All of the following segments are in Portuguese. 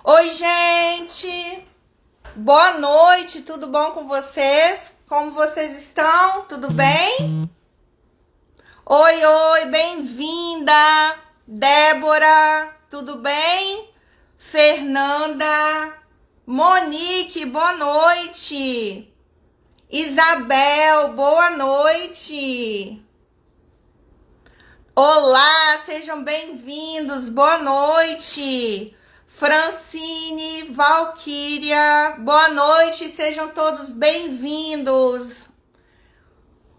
Oi, gente! Boa noite, tudo bom com vocês? Como vocês estão? Tudo bem? Oi, oi, bem-vinda! Débora, tudo bem? Fernanda, Monique, boa noite! Isabel, boa noite! Olá, sejam bem-vindos, boa noite! Francine, Valquíria, boa noite, sejam todos bem-vindos.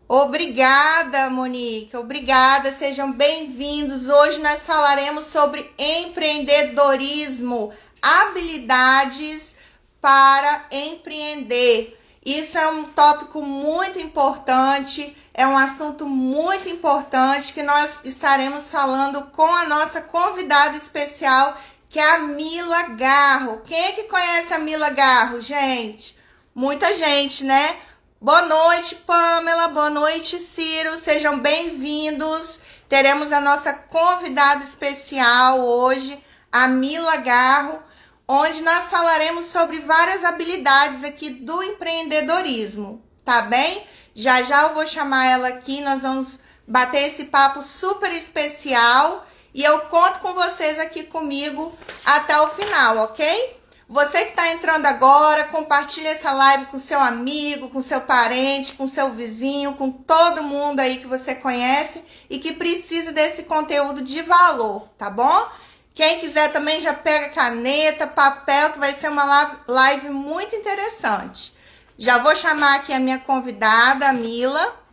Obrigada, Monique, obrigada, sejam bem-vindos. Hoje nós falaremos sobre empreendedorismo, habilidades para empreender. Isso é um tópico muito importante, é um assunto muito importante que nós estaremos falando com a nossa convidada especial, que é a Mila Garro. Quem é que conhece a Mila Garro, gente? Muita gente, né? Boa noite, Pamela. Boa noite, Ciro. Sejam bem-vindos. Teremos a nossa convidada especial hoje, a Mila Garro, onde nós falaremos sobre várias habilidades aqui do empreendedorismo, tá bem? Já já eu vou chamar ela aqui, nós vamos bater esse papo super especial e eu conto com vocês aqui comigo até o final, ok? Você que está entrando agora, compartilha essa live com seu amigo, com seu parente, com seu vizinho, com todo mundo aí que você conhece e que precisa desse conteúdo de valor, tá bom? Quem quiser também já pega caneta, papel, que vai ser uma live muito interessante. Já vou chamar aqui a minha convidada, a Mila,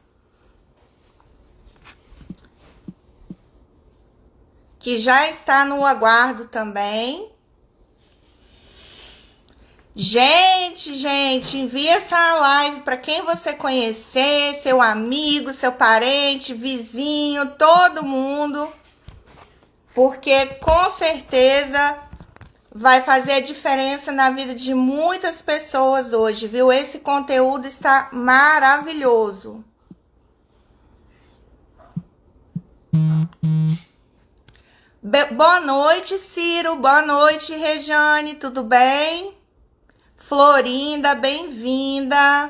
que já está no aguardo também. Gente, envia essa live para quem você conhecer, seu amigo, seu parente, vizinho, todo mundo, porque com certeza vai fazer diferença na vida de muitas pessoas hoje, viu? Esse conteúdo está maravilhoso. Boa noite, Ciro. Boa noite, Rejane. Tudo bem? Florinda, bem-vinda.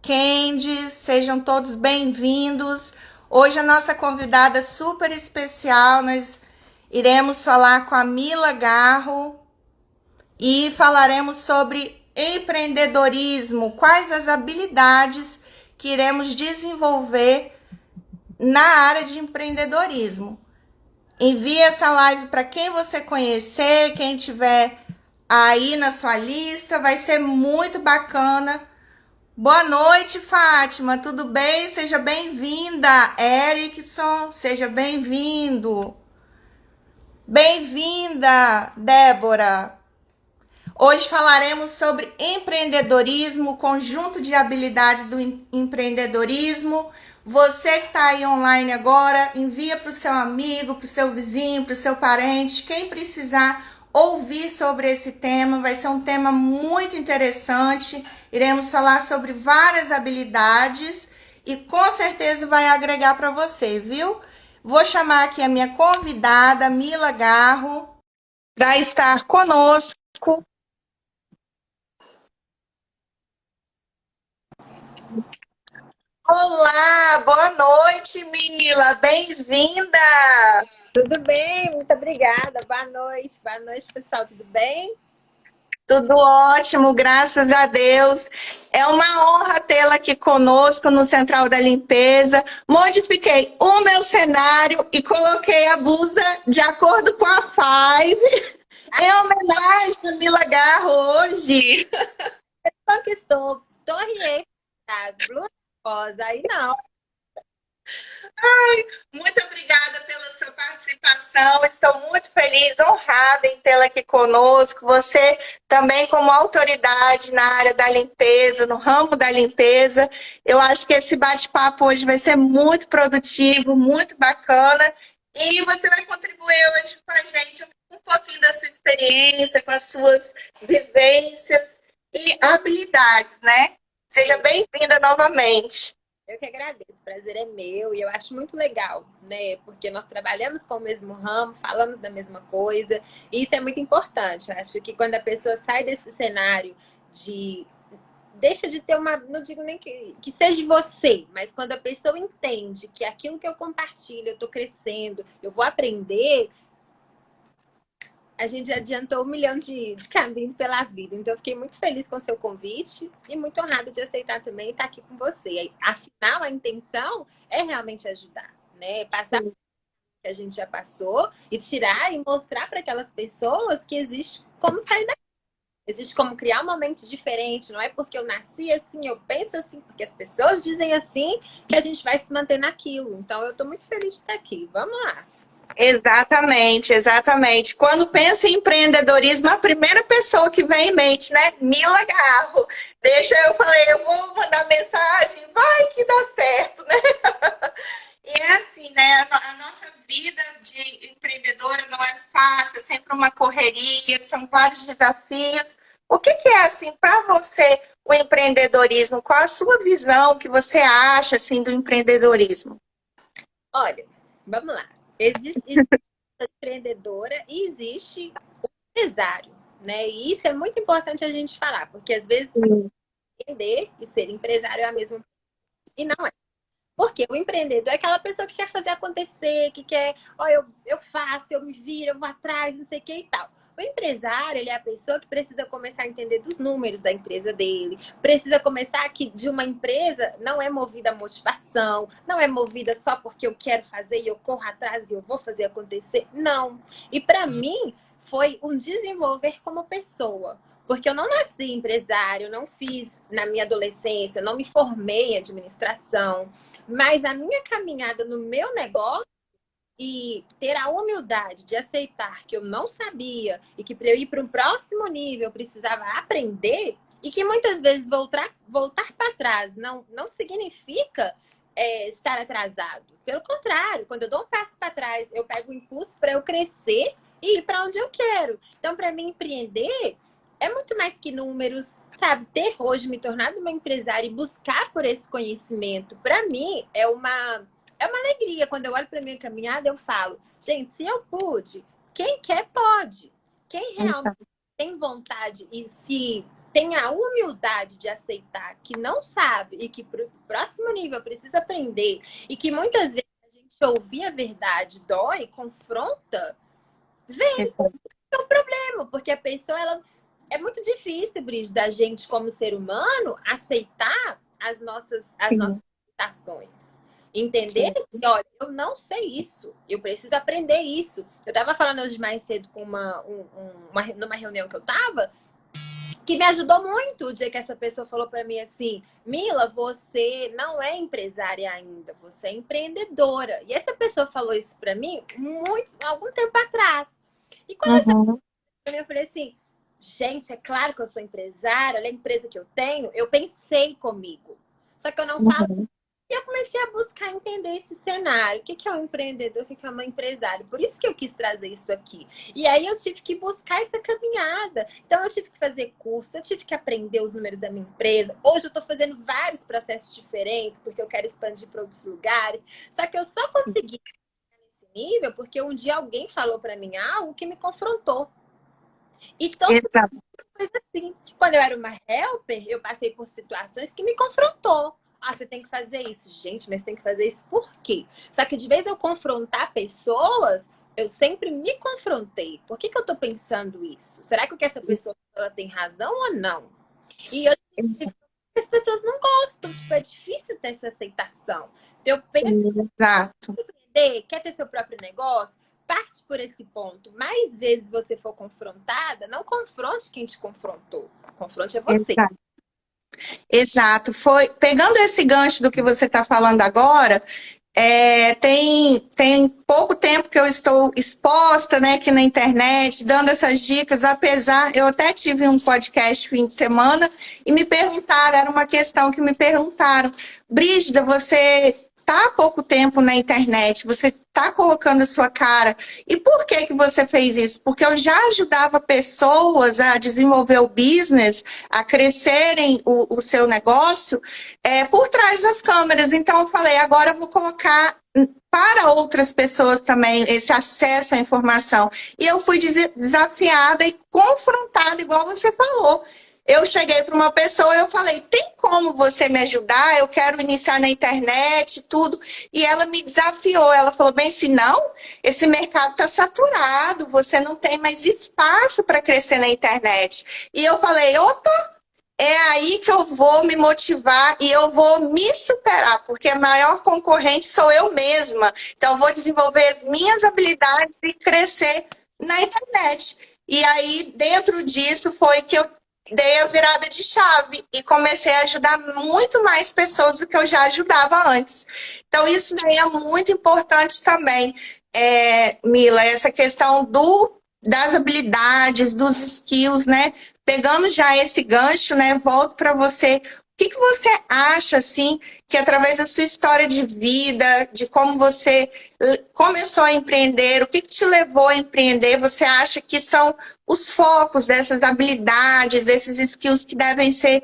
Candice, sejam todos bem-vindos. Hoje a nossa convidada super especial, nós iremos falar com a Mila Garro e falaremos sobre empreendedorismo, quais as habilidades que iremos desenvolver na área de empreendedorismo. Envie essa live para quem você conhecer, quem tiver aí na sua lista, vai ser muito bacana. Boa noite, Fátima, tudo bem? Seja bem-vinda. Erickson, seja bem-vindo. Bem-vinda, Débora. Hoje falaremos sobre empreendedorismo, conjunto de habilidades do empreendedorismo. Você que está aí online agora, envia para o seu amigo, para o seu vizinho, para o seu parente, quem precisar ouvir sobre esse tema. Vai ser um tema muito interessante. Iremos falar sobre várias habilidades e com certeza vai agregar para você, viu? Vou chamar aqui a minha convidada, Mila Garro, para estar conosco. Olá, boa noite, Mila, bem-vinda! Tudo bem, muito obrigada. Boa noite, pessoal, tudo bem? Tudo ótimo, graças a Deus. É uma honra tê-la aqui conosco no Central da Limpeza. Modifiquei o meu cenário e coloquei a blusa de acordo com a Five, em homenagem a Mila Garro hoje. Conquistou Torre Eiffel, blusa rosa, aí não. Ai, muito obrigada pela sua participação. Estou muito feliz, honrada em tê-la aqui conosco. Você também como autoridade na área da limpeza, no ramo da limpeza. Eu acho que esse bate-papo hoje vai ser muito produtivo, muito bacana. E você vai contribuir hoje com a gente um pouquinho da sua experiência, com as suas vivências e habilidades, né? Seja bem-vinda novamente. Eu que agradeço, o prazer é meu e eu acho muito legal, né? Porque nós trabalhamos com o mesmo ramo, falamos da mesma coisa, e isso é muito importante. Eu acho que quando a pessoa sai desse cenário de deixa de ter uma, não digo nem que seja você, mas quando a pessoa entende que aquilo que eu compartilho, eu tô crescendo, eu vou aprender, a gente adiantou 1 milhão de caminho pela vida. Então, eu fiquei muito feliz com o seu convite e muito honrada de aceitar também estar aqui com você. Afinal, a intenção é realmente ajudar, né? Passar o que a gente já passou e tirar e mostrar para aquelas pessoas que existe como sair daqui. Existe como criar uma mente diferente. Não é porque eu nasci assim, eu penso assim, porque as pessoas dizem assim, que a gente vai se manter naquilo. Então, eu estou muito feliz de estar aqui. Vamos lá. Exatamente, exatamente. Quando pensa em empreendedorismo, a primeira pessoa que vem em mente, né? Mila Garro. Eu falei, eu vou mandar mensagem, vai que dá certo, né? E é assim, né? A nossa vida de empreendedora não é fácil, é sempre uma correria, são vários desafios. O que é, assim, para você, o empreendedorismo? Qual a sua visão que você acha, assim, do empreendedorismo? Olha, vamos lá. Existe a empreendedora e existe o empresário, né? E isso é muito importante a gente falar, porque às vezes empreender e ser empresário é a mesma coisa. E não é. Porque o empreendedor é aquela pessoa que quer fazer acontecer, que quer, ó, eu faço, eu me viro, eu vou atrás, não sei o que e tal. O empresário, ele é a pessoa que precisa começar a entender dos números da empresa dele, precisa começar que de uma empresa não é movida a motivação, não é movida só porque eu quero fazer e eu corro atrás e eu vou fazer acontecer. Não. E para mim, foi um desenvolver como pessoa. Porque eu não nasci empresário, não fiz na minha adolescência, não me formei em administração, mas a minha caminhada no meu negócio e ter a humildade de aceitar que eu não sabia e que para eu ir para um próximo nível eu precisava aprender e que muitas vezes voltar para trás não significa estar atrasado. Pelo contrário, quando eu dou um passo para trás, eu pego o impulso para eu crescer e ir para onde eu quero. Então, para mim, empreender é muito mais que números, sabe? Ter hoje me tornado uma empresária e buscar por esse conhecimento, para mim, é uma alegria. Quando eu olho para minha caminhada, eu falo, gente, se eu pude, quem quer pode. Quem realmente tem vontade e se tem a humildade de aceitar que não sabe e que para o próximo nível precisa aprender e que muitas vezes a gente ouvir a verdade dói, confronta, vem, é um problema, porque a pessoa, ela é muito difícil, Bris, da gente como ser humano aceitar as nossas limitações. Entender que, olha, eu não sei isso, eu preciso aprender isso. Eu estava falando hoje mais cedo com numa reunião que eu estava, que me ajudou muito o dia que essa pessoa falou para mim assim, Mila, você não é empresária ainda, você é empreendedora. E essa pessoa falou isso para mim algum tempo atrás. E quando essa pessoa falou, eu falei assim, gente, é claro que eu sou empresária, olha a empresa que eu tenho, eu pensei comigo. Só que eu não falo. E eu comecei a buscar entender esse cenário. O que é um empreendedor, o que é uma empresária. Por isso que eu quis trazer isso aqui. E aí eu tive que buscar essa caminhada. Então eu tive que fazer curso, eu tive que aprender os números da minha empresa. Hoje eu estou fazendo vários processos diferentes, porque eu quero expandir para outros lugares. Só que eu só consegui chegar nesse nível porque um dia alguém falou para mim algo que me confrontou. E todas as coisas assim. Quando eu era uma helper, eu passei por situações que me confrontou. Ah, você tem que fazer isso. Gente, mas tem que fazer isso por quê? Só que de vez eu confrontar pessoas, eu sempre me confrontei. Por que eu tô pensando isso? Será que o que essa pessoa ela tem razão ou não? E as pessoas não gostam. Tipo, é difícil ter essa aceitação. Então, eu penso, quer ter seu próprio negócio? Parte por esse ponto. Mais vezes você for confrontada, não confronte quem te confrontou. Confronte é você. Exato. Pegando esse gancho do que você está falando agora, tem pouco tempo que eu estou exposta, né, aqui na internet, dando essas dicas, eu até tive um podcast fim de semana e me perguntaram, era uma questão que me perguntaram, Brígida, você está há pouco tempo na internet, você está colocando a sua cara. E por que que você fez isso? Porque eu já ajudava pessoas a desenvolver o business, a crescerem o seu negócio por trás das câmeras. Então eu falei, agora eu vou colocar para outras pessoas também esse acesso à informação. E eu fui desafiada e confrontada, igual você falou. Eu cheguei para uma pessoa e eu falei, tem como você me ajudar? Eu quero iniciar na internet, tudo. E ela me desafiou. Ela falou bem assim, não, esse mercado está saturado, você não tem mais espaço para crescer na internet. E eu falei, opa, é aí que eu vou me motivar e eu vou me superar, porque a maior concorrente sou eu mesma. Então, eu vou desenvolver as minhas habilidades e crescer na internet. E aí, dentro disso, foi que eu dei a virada de chave e comecei a ajudar muito mais pessoas do que eu já ajudava antes. Então, isso daí é muito importante também, Mila, essa questão das habilidades, dos skills, né? Pegando já esse gancho, né? Volto para você. O que você acha, assim, que através da sua história de vida, de como você começou a empreender, o que te levou a empreender, você acha que são os focos dessas habilidades, desses skills que devem ser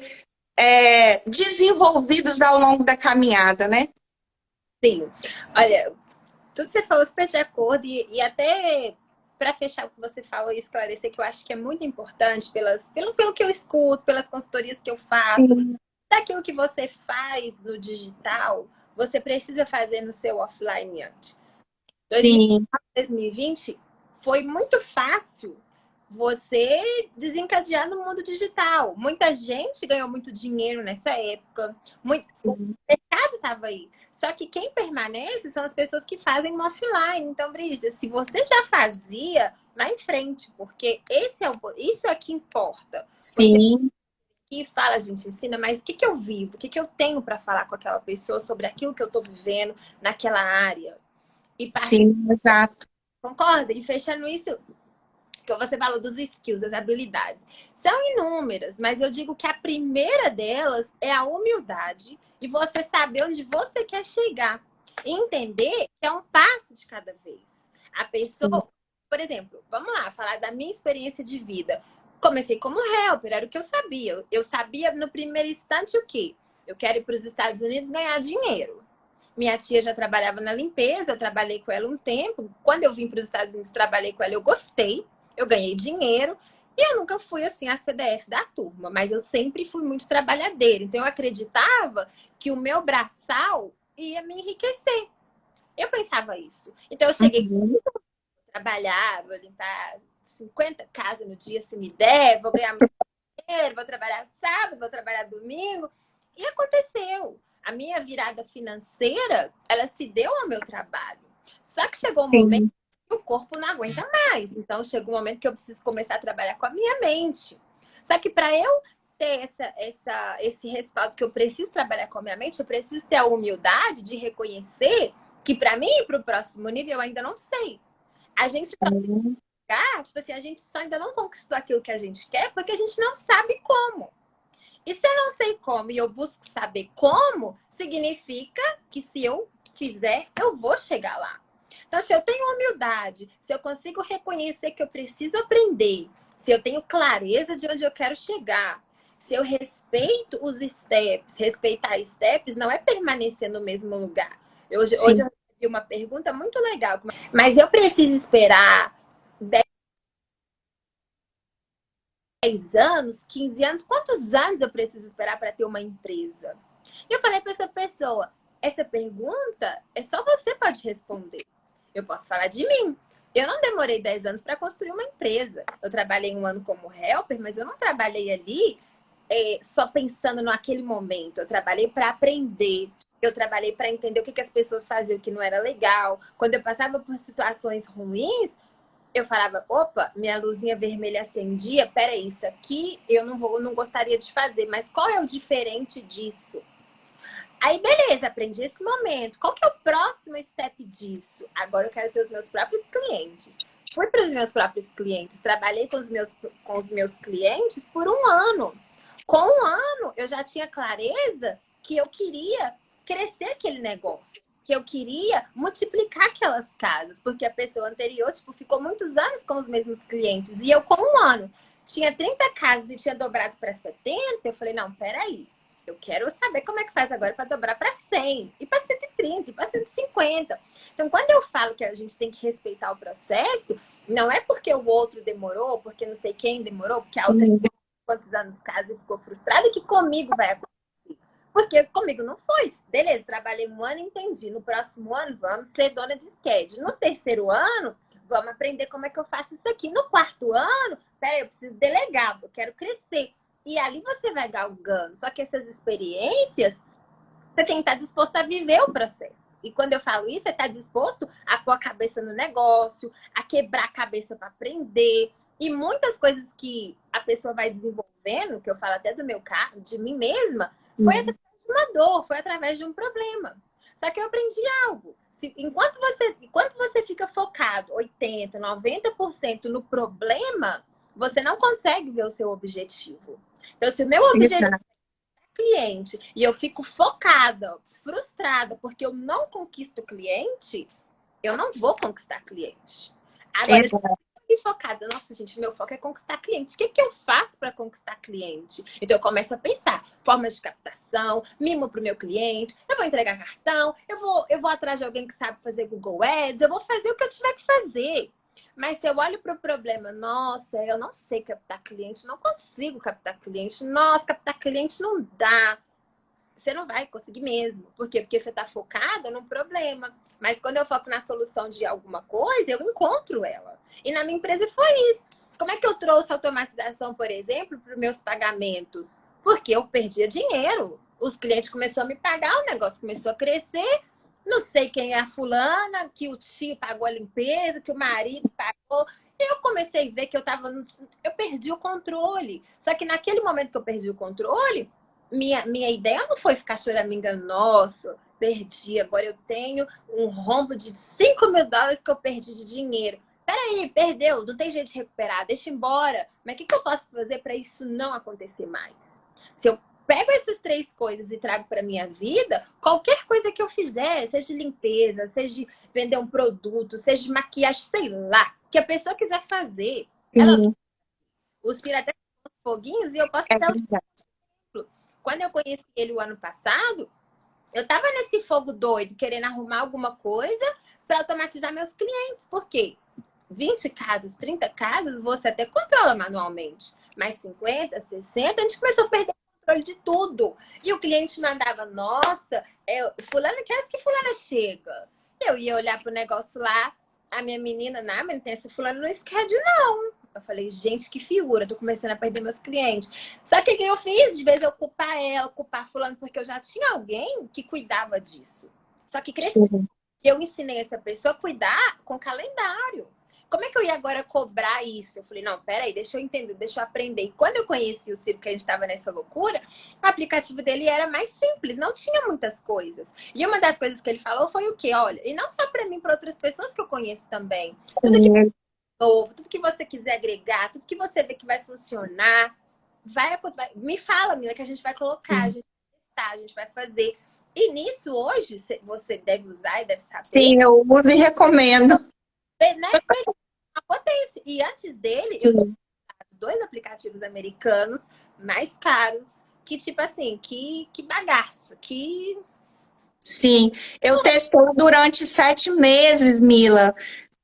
desenvolvidos ao longo da caminhada, né? Sim. Olha, tudo que você falou super de acordo e até para fechar o que você falou e esclarecer que eu acho que é muito importante pelo que eu escuto, pelas consultorias que eu faço, Sim. daquilo que você faz no digital, você precisa fazer no seu offline antes. Sim. 2020 foi muito fácil você desencadear no mundo digital. Muita gente ganhou muito dinheiro nessa época. O mercado estava aí. Só que quem permanece são as pessoas que fazem no offline. Então, Brígida, se você já fazia, vai em frente, porque isso é que importa. Sim. E fala, a gente ensina, mas o que eu vivo? O que eu tenho para falar com aquela pessoa sobre aquilo que eu estou vivendo naquela área? E Sim, exato. concorda? E fechando isso, que você falou dos skills, das habilidades. São inúmeras, mas eu digo que a primeira delas é a humildade e você saber onde você quer chegar. E entender que é um passo de cada vez. A pessoa, por exemplo, vamos lá, falar da minha experiência de vida. Comecei como helper, era o que eu sabia. Eu sabia no primeiro instante o quê? Eu quero ir para os Estados Unidos ganhar dinheiro. Minha tia já trabalhava na limpeza, eu trabalhei com ela um tempo. Quando eu vim para os Estados Unidos, trabalhei com ela, eu gostei. Eu ganhei dinheiro e eu nunca fui assim a CDF da turma, mas eu sempre fui muito trabalhadeira. Então eu acreditava que o meu braçal ia me enriquecer. Eu pensava isso. Então eu cheguei, trabalhava, limpar 50 casas no dia se me der, vou ganhar muito dinheiro, vou trabalhar sábado, vou trabalhar domingo. E aconteceu. A minha virada financeira, ela se deu ao meu trabalho. Só que chegou um momento o corpo não aguenta mais. Então, chegou um momento que eu preciso começar a trabalhar com a minha mente. Só que para eu ter esse respaldo que eu preciso trabalhar com a minha mente, eu preciso ter a humildade de reconhecer que para mim ir para o próximo nível eu ainda não sei. A gente tipo assim, a gente só ainda não conquistou aquilo que a gente quer porque a gente não sabe como. E se eu não sei como e eu busco saber como, significa que se eu fizer, eu vou chegar lá. Então, se eu tenho humildade, se eu consigo reconhecer que eu preciso aprender, se eu tenho clareza de onde eu quero chegar, se eu respeito os steps, respeitar steps não é permanecer no mesmo lugar. Hoje eu recebi uma pergunta muito legal, mas eu preciso esperar 10 anos, 15 anos? Quantos anos eu preciso esperar para ter uma empresa? E eu falei para essa pessoa, essa pergunta é só você pode responder. Eu posso falar de mim. Eu não demorei 10 anos para construir uma empresa. Eu trabalhei 1 ano como helper, mas eu não trabalhei ali só pensando naquele momento. Eu trabalhei para aprender. Eu trabalhei para entender o que as pessoas faziam que não era legal. Quando eu passava por situações ruins, eu falava, opa, minha luzinha vermelha acendia. Peraí, isso aqui eu não gostaria de fazer. Mas qual é o diferente disso? Aí, beleza, aprendi esse momento. Qual que é o próximo step disso? Agora eu quero ter os meus próprios clientes. Fui para os meus próprios clientes. Trabalhei com os meus clientes por 1 ano. Com 1 ano, eu já tinha clareza que eu queria crescer aquele negócio. que eu queria multiplicar aquelas casas, porque a pessoa anterior, tipo, ficou muitos anos com os mesmos clientes. E eu, com um ano, tinha 30 casas e tinha dobrado para 70, eu falei, não, peraí. Eu quero saber como é que faz agora para dobrar para 100, e para 130, e para 150. Então, quando eu falo que a gente tem que respeitar o processo, não é porque o outro demorou, porque não sei quem demorou, porque a outra quantos anos casa e ficou frustrada, que comigo vai acontecer. Porque comigo não foi. Beleza, trabalhei um ano e entendi. No próximo ano, vamos ser dona de sketch. No terceiro ano, vamos aprender como é que eu faço isso aqui. No quarto ano, peraí, eu preciso delegar, eu quero crescer. E ali você vai galgando. Só que essas experiências, você tem que estar disposto a viver o processo. E quando eu falo isso, você está disposto a pôr a cabeça no negócio, a quebrar a cabeça para aprender. E muitas coisas que a pessoa vai desenvolvendo, que eu falo até do meu caso, de mim mesma, foi através de uma dor, foi através de um problema. Só que eu aprendi algo. Enquanto você fica focado 80%, 90% no problema, você não consegue ver o seu objetivo. Então, se o meu objetivo é cliente e eu fico focada, frustrada, porque eu não conquisto cliente, eu não vou conquistar cliente. Agora, se eu fico focada, nossa, gente, meu foco é conquistar cliente. O que eu faço para conquistar cliente? Então, eu começo a pensar formas de captação, mimo para o meu cliente, eu vou entregar cartão, eu vou atrás de alguém que sabe fazer Google Ads, eu vou fazer o que eu tiver que fazer. Mas se eu olho para o problema, nossa, eu não sei captar cliente, não consigo captar cliente, nossa, captar cliente não dá. Você não vai conseguir mesmo. Por quê? Porque você está focada no problema. Mas quando eu foco na solução de alguma coisa, eu encontro ela. E na minha empresa foi isso. Como é que eu trouxe automatização, por exemplo, para os meus pagamentos? Porque eu perdia dinheiro. Os clientes começaram a me pagar, o negócio começou a crescer. Não sei quem é a fulana, que o tio pagou a limpeza, que o marido pagou. E eu comecei a ver que eu perdi o controle. Só que naquele momento que eu perdi o controle, minha ideia não foi ficar choramingando, nossa, perdi, agora eu tenho um rombo de $5.000 que eu perdi de dinheiro. Peraí, perdeu, não tem jeito de recuperar, deixa embora. Mas o que eu posso fazer para isso não acontecer mais? Se eu pego essas 3 coisas e trago para minha vida, qualquer coisa que eu fizer, seja de limpeza, seja de vender um produto, seja de maquiagem, sei lá, que a pessoa quiser fazer, o Ciro até tem uns foguinhos e eu posso até... Quando eu conheci ele o ano passado, eu tava nesse fogo doido, querendo arrumar alguma coisa para automatizar meus clientes. Por quê? 20 casas, 30 casas, você até controla manualmente. Mas 50, 60, a gente começou a perder o controle de tudo. E o cliente mandava, nossa, fulano, que horas que fulana chega? Eu ia olhar pro negócio lá, a minha menina, não, mas não tem esse fulano no schedule, não. Eu falei, gente, que figura, tô começando a perder meus clientes. Só que o que eu fiz? De vez eu culpar ela, culpar fulano, porque eu já tinha alguém que cuidava disso. Só que cresceu. Eu ensinei essa pessoa a cuidar com calendário. Como é que eu ia agora cobrar isso? Eu falei, não, peraí, deixa eu entender, deixa eu aprender. E quando eu conheci o Ciro, que a gente estava nessa loucura, o aplicativo dele era mais simples, não tinha muitas coisas. E uma das coisas que ele falou foi o quê? Olha, e não só para mim, para outras pessoas que eu conheço também. Tudo que novo, tudo que você quiser agregar, tudo que você vê que vai funcionar, me fala, Mila, que a gente vai colocar, a gente vai testar, a gente vai fazer. E nisso, hoje, você deve usar e deve saber. Sim, eu uso e recomendo. Né? A potência. E antes dele, eu tinha 2 aplicativos americanos mais caros, que tipo assim, que bagaça, que... Sim, eu testei durante 7 meses, Mila.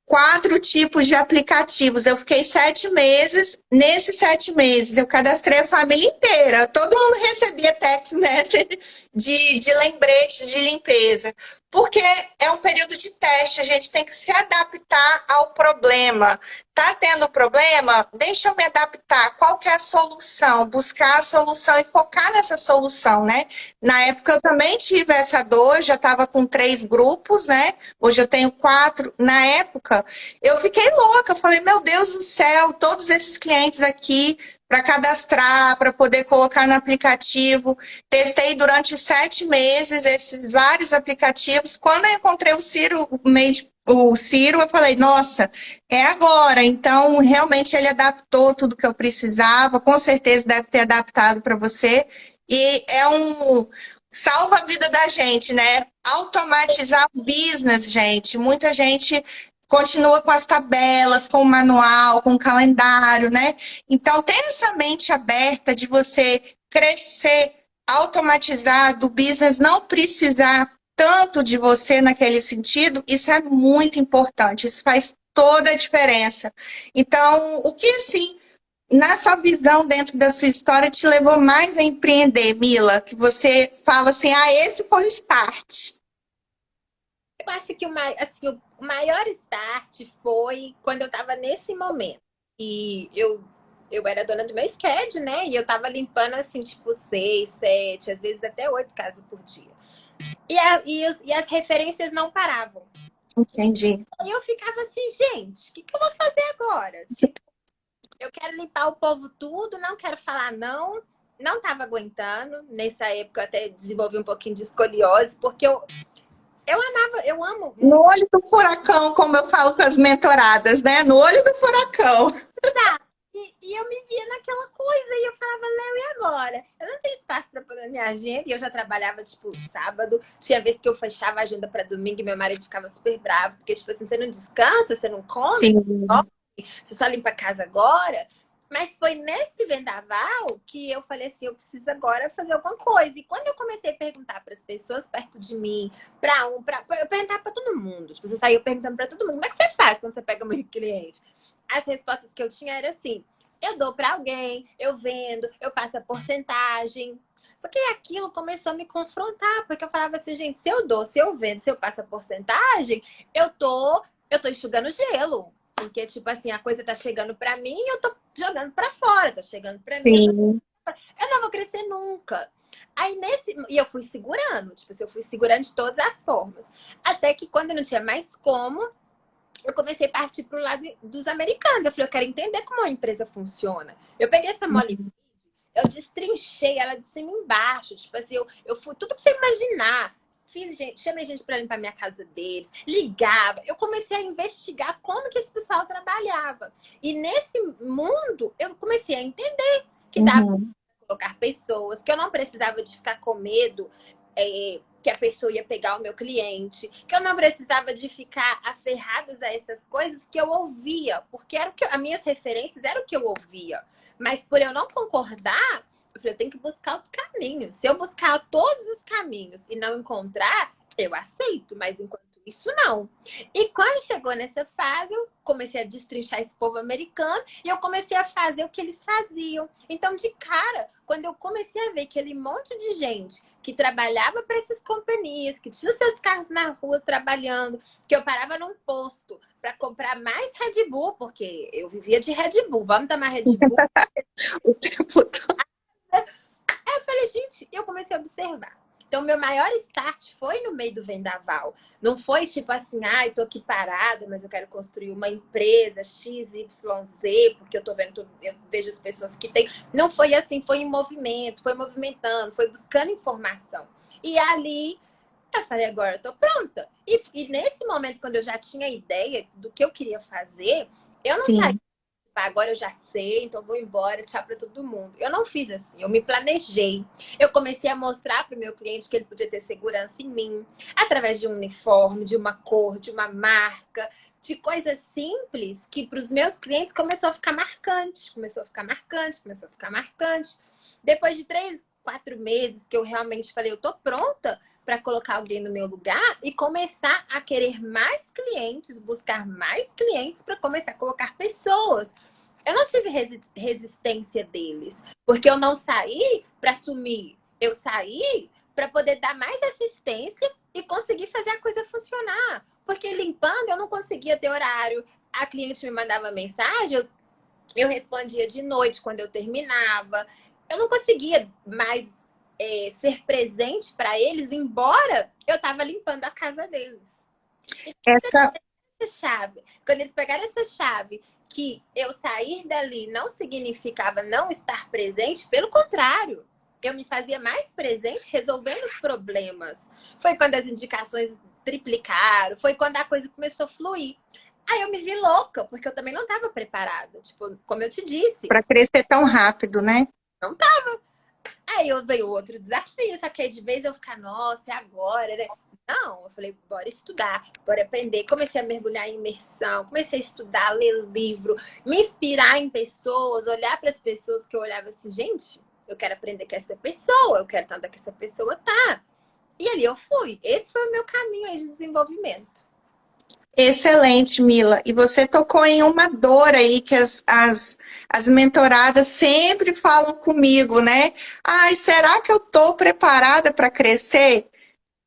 4 tipos de aplicativos. Eu fiquei 7 meses. Nesses 7 meses, eu cadastrei a família inteira. Todo mundo recebia text message de lembrete de limpeza. Porque é um período de teste, a gente tem que se adaptar ao problema. Tá tendo problema? Deixa eu me adaptar. Qual que é a solução? Buscar a solução e focar nessa solução, né? Na época eu também tive essa dor, já estava com 3 grupos, né? Hoje eu tenho 4. Na época, eu fiquei louca. Eu falei, meu Deus do céu, todos esses clientes aqui para cadastrar, para poder colocar no aplicativo. Testei durante 7 meses esses vários aplicativos. Quando eu encontrei o Ciro, eu falei, nossa, é agora. Então, realmente ele adaptou tudo que eu precisava. Com certeza deve ter adaptado para você. E é salva a vida da gente, né? Automatizar o business, gente. Muita gente continua com as tabelas, com o manual, com o calendário, né? Então, ter essa mente aberta de você crescer, automatizar do business, não precisar tanto de você naquele sentido, isso é muito importante. Isso faz toda a diferença. Então, o que assim, na sua visão, dentro da sua história, te levou mais a empreender, Mila? Que você fala assim, ah, esse foi o start. Eu acho que assim, o maior start foi quando eu estava nesse momento. E eu era dona do meu schedule, né? E eu tava limpando, assim, tipo, 6, 7, às vezes até 8 casas por dia. E as referências não paravam. Entendi. E eu ficava assim, gente, o que eu vou fazer agora? Tipo, eu quero limpar o povo tudo, não quero falar não. Não tava aguentando. Nessa época eu até desenvolvi um pouquinho de escoliose, porque eu amo No muito. olho do furacão, como eu falo com as mentoradas, né? No olho do furacão. E eu me via naquela coisa e eu falava, Léo, e agora? Eu não tenho espaço para pôr na minha agenda. E eu já trabalhava, tipo, sábado. Tinha vez que eu fechava a agenda para domingo e meu marido ficava super bravo. Porque, tipo assim, você não descansa, você não come, Sim. você só limpa a casa agora. Mas foi nesse vendaval que eu falei assim, eu preciso agora fazer alguma coisa. E quando eu comecei a perguntar para as pessoas perto de mim, eu perguntava para todo mundo. Tipo, você saiu perguntando para todo mundo, como é que você faz quando você pega muito cliente? As respostas que eu tinha era assim, eu dou para alguém, eu vendo, eu passo a porcentagem. Só que aquilo começou a me confrontar, porque eu falava assim, gente, se eu dou, se eu vendo, se eu passo a porcentagem, eu tô enxugando gelo. Porque, tipo assim, a coisa tá chegando pra mim e eu tô jogando pra fora. Tá chegando pra mim, Sim. eu não vou crescer nunca. Aí e eu fui segurando, tipo assim, eu fui segurando de todas as formas. Até que quando eu não tinha mais como, eu comecei a partir pro lado dos americanos. Eu falei, eu quero entender como a empresa funciona. Eu peguei essa mole, eu destrinchei ela de cima e embaixo. Tipo assim, eu fui tudo que você imaginar. Chamei gente para limpar minha casa deles, ligava. Eu comecei a investigar como que esse pessoal trabalhava. E nesse mundo, eu comecei a entender que dava para colocar pessoas, que eu não precisava de ficar com medo que a pessoa ia pegar o meu cliente, que eu não precisava de ficar aferrados a essas coisas que eu ouvia, porque era as minhas referências eram o que eu ouvia. Mas por eu não concordar, eu falei, eu tenho que buscar outro caminho. Se eu buscar todos os caminhos e não encontrar, eu aceito, mas enquanto isso, não. E quando chegou nessa fase, eu comecei a destrinchar esse povo americano e eu comecei a fazer o que eles faziam. Então, de cara, quando eu comecei a ver aquele monte de gente que trabalhava para essas companhias, que tinha os seus carros na rua trabalhando, que eu parava num posto para comprar mais Red Bull, porque eu vivia de Red Bull, vamos tomar Red Bull. O tempo todo. Aí eu falei, gente, eu comecei a observar. Então, meu maior start foi no meio do vendaval. Não foi tipo assim, ai, tô aqui parada, mas eu quero construir uma empresa XYZ, porque eu vejo as pessoas que têm. Não foi assim, foi em movimento, foi movimentando, foi buscando informação. E ali, eu falei, agora eu tô pronta. E nesse momento, quando eu já tinha ideia do que eu queria fazer, eu não saí. Sim. Agora eu já sei, então vou embora, tchau para todo mundo. Eu não fiz assim, eu me planejei. Eu comecei a mostrar para o meu cliente que ele podia ter segurança em mim, através de um uniforme, de uma cor, de uma marca, de coisas simples que para os meus clientes começou a ficar marcante, começou a ficar marcante, começou a ficar marcante. Depois de 3, 4 meses que eu realmente falei, eu tô pronta para colocar alguém no meu lugar e começar a querer mais clientes, buscar mais clientes para começar a colocar pessoas. Eu não tive resistência deles, porque eu não saí para sumir. Eu saí para poder dar mais assistência e conseguir fazer a coisa funcionar. Porque limpando eu não conseguia ter horário. A cliente me mandava mensagem, eu respondia de noite quando eu terminava. Eu não conseguia mais ser presente para eles, embora eu estava limpando a casa deles. Essa, Quando eles pegaram essa chave, que eu sair dali não significava não estar presente, pelo contrário, eu me fazia mais presente resolvendo os problemas. Foi quando as indicações triplicaram, foi quando a coisa começou a fluir. Aí eu me vi louca, porque eu também não estava preparada. Tipo, como eu te disse, para crescer tão rápido, né? não tá. Aí eu veio outro desafio, só que aí de vez eu ficar, nossa, é agora, né? não, eu falei, bora estudar, bora aprender. Comecei a mergulhar em imersão, comecei a estudar, ler livro, me inspirar em pessoas, olhar para as pessoas que eu olhava assim, gente, eu quero aprender com essa pessoa, eu quero tanto que essa pessoa tá. E ali eu fui. Esse foi o meu caminho aí de desenvolvimento. Excelente, Mila. E você tocou em uma dor aí que as mentoradas sempre falam comigo, né? Ai, será que eu tô preparada para crescer?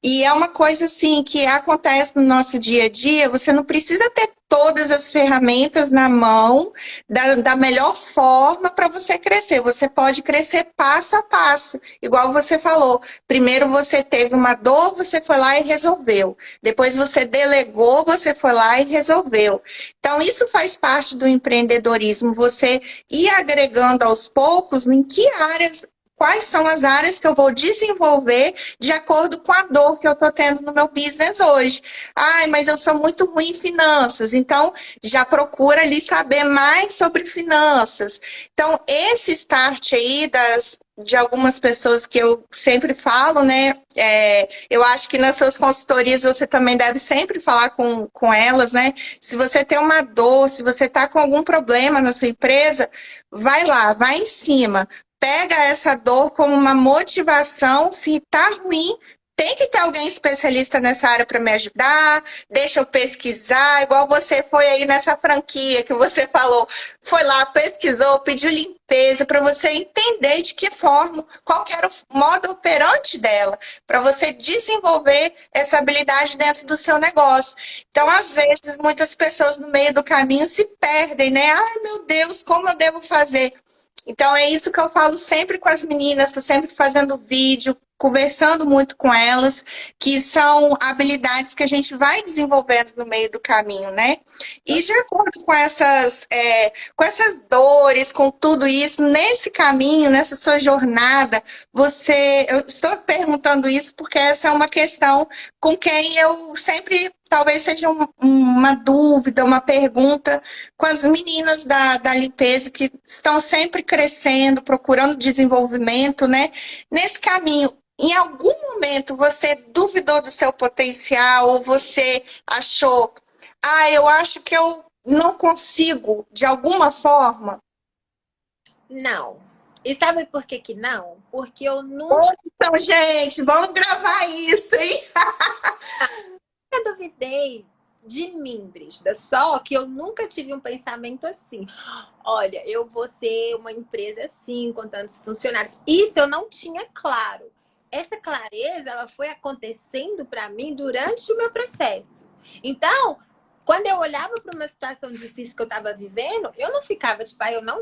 E é uma coisa assim que acontece no nosso dia a dia, você não precisa ter todas as ferramentas na mão da melhor forma para você crescer. Você pode crescer passo a passo, igual você falou. Primeiro você teve uma dor, você foi lá e resolveu. Depois você delegou, você foi lá e resolveu. Então, isso faz parte do empreendedorismo, você ir agregando aos poucos em que áreas. Quais são as áreas que eu vou desenvolver de acordo com a dor que eu estou tendo no meu business hoje? Ai, mas eu sou muito ruim em finanças, então já procura ali saber mais sobre finanças. Então, esse start aí de algumas pessoas que eu sempre falo, né? Eu acho que nas suas consultorias você também deve sempre falar com elas, né? Se você tem uma dor, se você está com algum problema na sua empresa, vai lá, vai em cima. Pega essa dor como uma motivação. Se tá ruim, tem que ter alguém especialista nessa área para me ajudar. Deixa eu pesquisar, igual você foi aí nessa franquia que você falou. Foi lá, pesquisou, pediu limpeza para você entender de que forma, qual que era o modo operante dela, para você desenvolver essa habilidade dentro do seu negócio. Então, às vezes, muitas pessoas no meio do caminho se perdem, né? Ai, meu Deus, como eu devo fazer? Então, é isso que eu falo sempre com as meninas, estou sempre fazendo vídeo, conversando muito com elas, que são habilidades que a gente vai desenvolvendo no meio do caminho, né? E de acordo com essas dores, com tudo isso, nesse caminho, nessa sua jornada, eu estou perguntando isso porque essa é uma questão com quem eu sempre, talvez seja uma dúvida, uma pergunta com as meninas da limpeza que estão sempre crescendo, procurando desenvolvimento, né? Nesse caminho, em algum momento você duvidou do seu potencial ou você achou, eu acho que eu não consigo de alguma forma? Não. E sabe por que que não? Porque eu nunca Então, gente, vamos gravar isso, hein? duvidei de mim, Brígida. Só que eu nunca tive um pensamento assim. Olha, eu vou ser uma empresa assim, com tantos funcionários. Isso eu não tinha claro. Essa clareza, ela foi acontecendo para mim durante o meu processo. Então, quando eu olhava para uma situação difícil que eu estava vivendo, eu não ficava tipo, eu não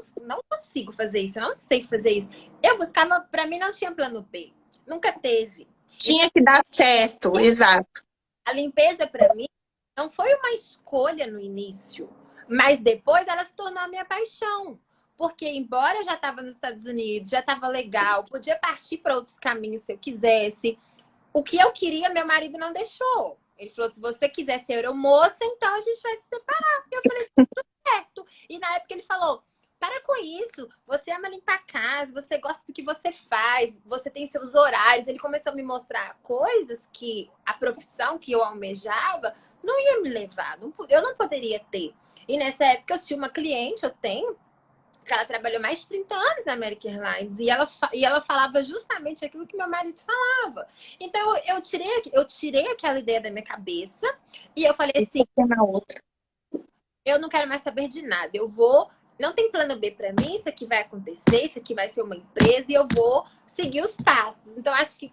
consigo fazer isso, eu não sei fazer isso. Eu buscava, para mim não tinha plano B. Nunca teve. Tinha que dar certo, exato. A limpeza, para mim, não foi uma escolha no início, mas depois ela se tornou a minha paixão. Porque, embora eu já estava nos Estados Unidos, já estava legal, podia partir para outros caminhos se eu quisesse, o que eu queria, meu marido não deixou. Ele falou, se você quiser ser aeromoça, então a gente vai se separar. E eu falei, tudo certo. E na época ele falou, para com isso, você ama limpar a casa, você gosta do que você faz, você tem seus horários. Ele começou a me mostrar coisas que a profissão que eu almejava não ia me levar, eu não poderia ter. E nessa época eu tinha uma cliente, eu tenho, que ela trabalhou mais de 30 anos na American Airlines e ela falava justamente aquilo que meu marido falava. Então eu tirei aquela ideia da minha cabeça e eu falei assim, Na outra. eu não quero mais saber de nada, eu vou, não tem plano B para mim, isso aqui vai acontecer, isso aqui vai ser uma empresa e eu vou seguir os passos. Então acho que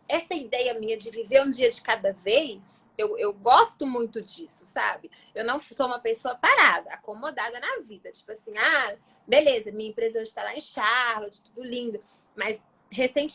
essa ideia minha de viver um dia de cada vez, eu gosto muito disso, sabe? Eu não sou uma pessoa parada, acomodada na vida. Tipo assim, beleza, minha empresa hoje está lá em Charlotte, tudo lindo. Mas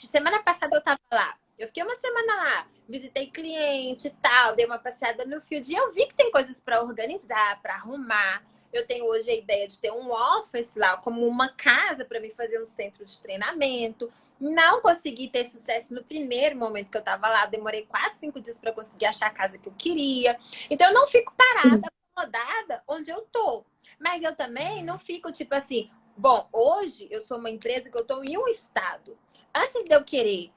semana passada eu tava lá. Eu fiquei uma semana lá, visitei cliente e tal, dei uma passeada no field e eu vi que tem coisas para organizar, para arrumar. Eu tenho hoje a ideia de ter um office lá, como uma casa para me fazer um centro de treinamento. Não consegui ter sucesso no primeiro momento que eu tava lá. Demorei 4, 5 dias para conseguir achar a casa que eu queria. Então, eu não fico parada, acomodada onde eu tô. Mas eu também não fico, tipo assim... Bom, hoje eu sou uma empresa que eu tô em um estado. Antes de eu querer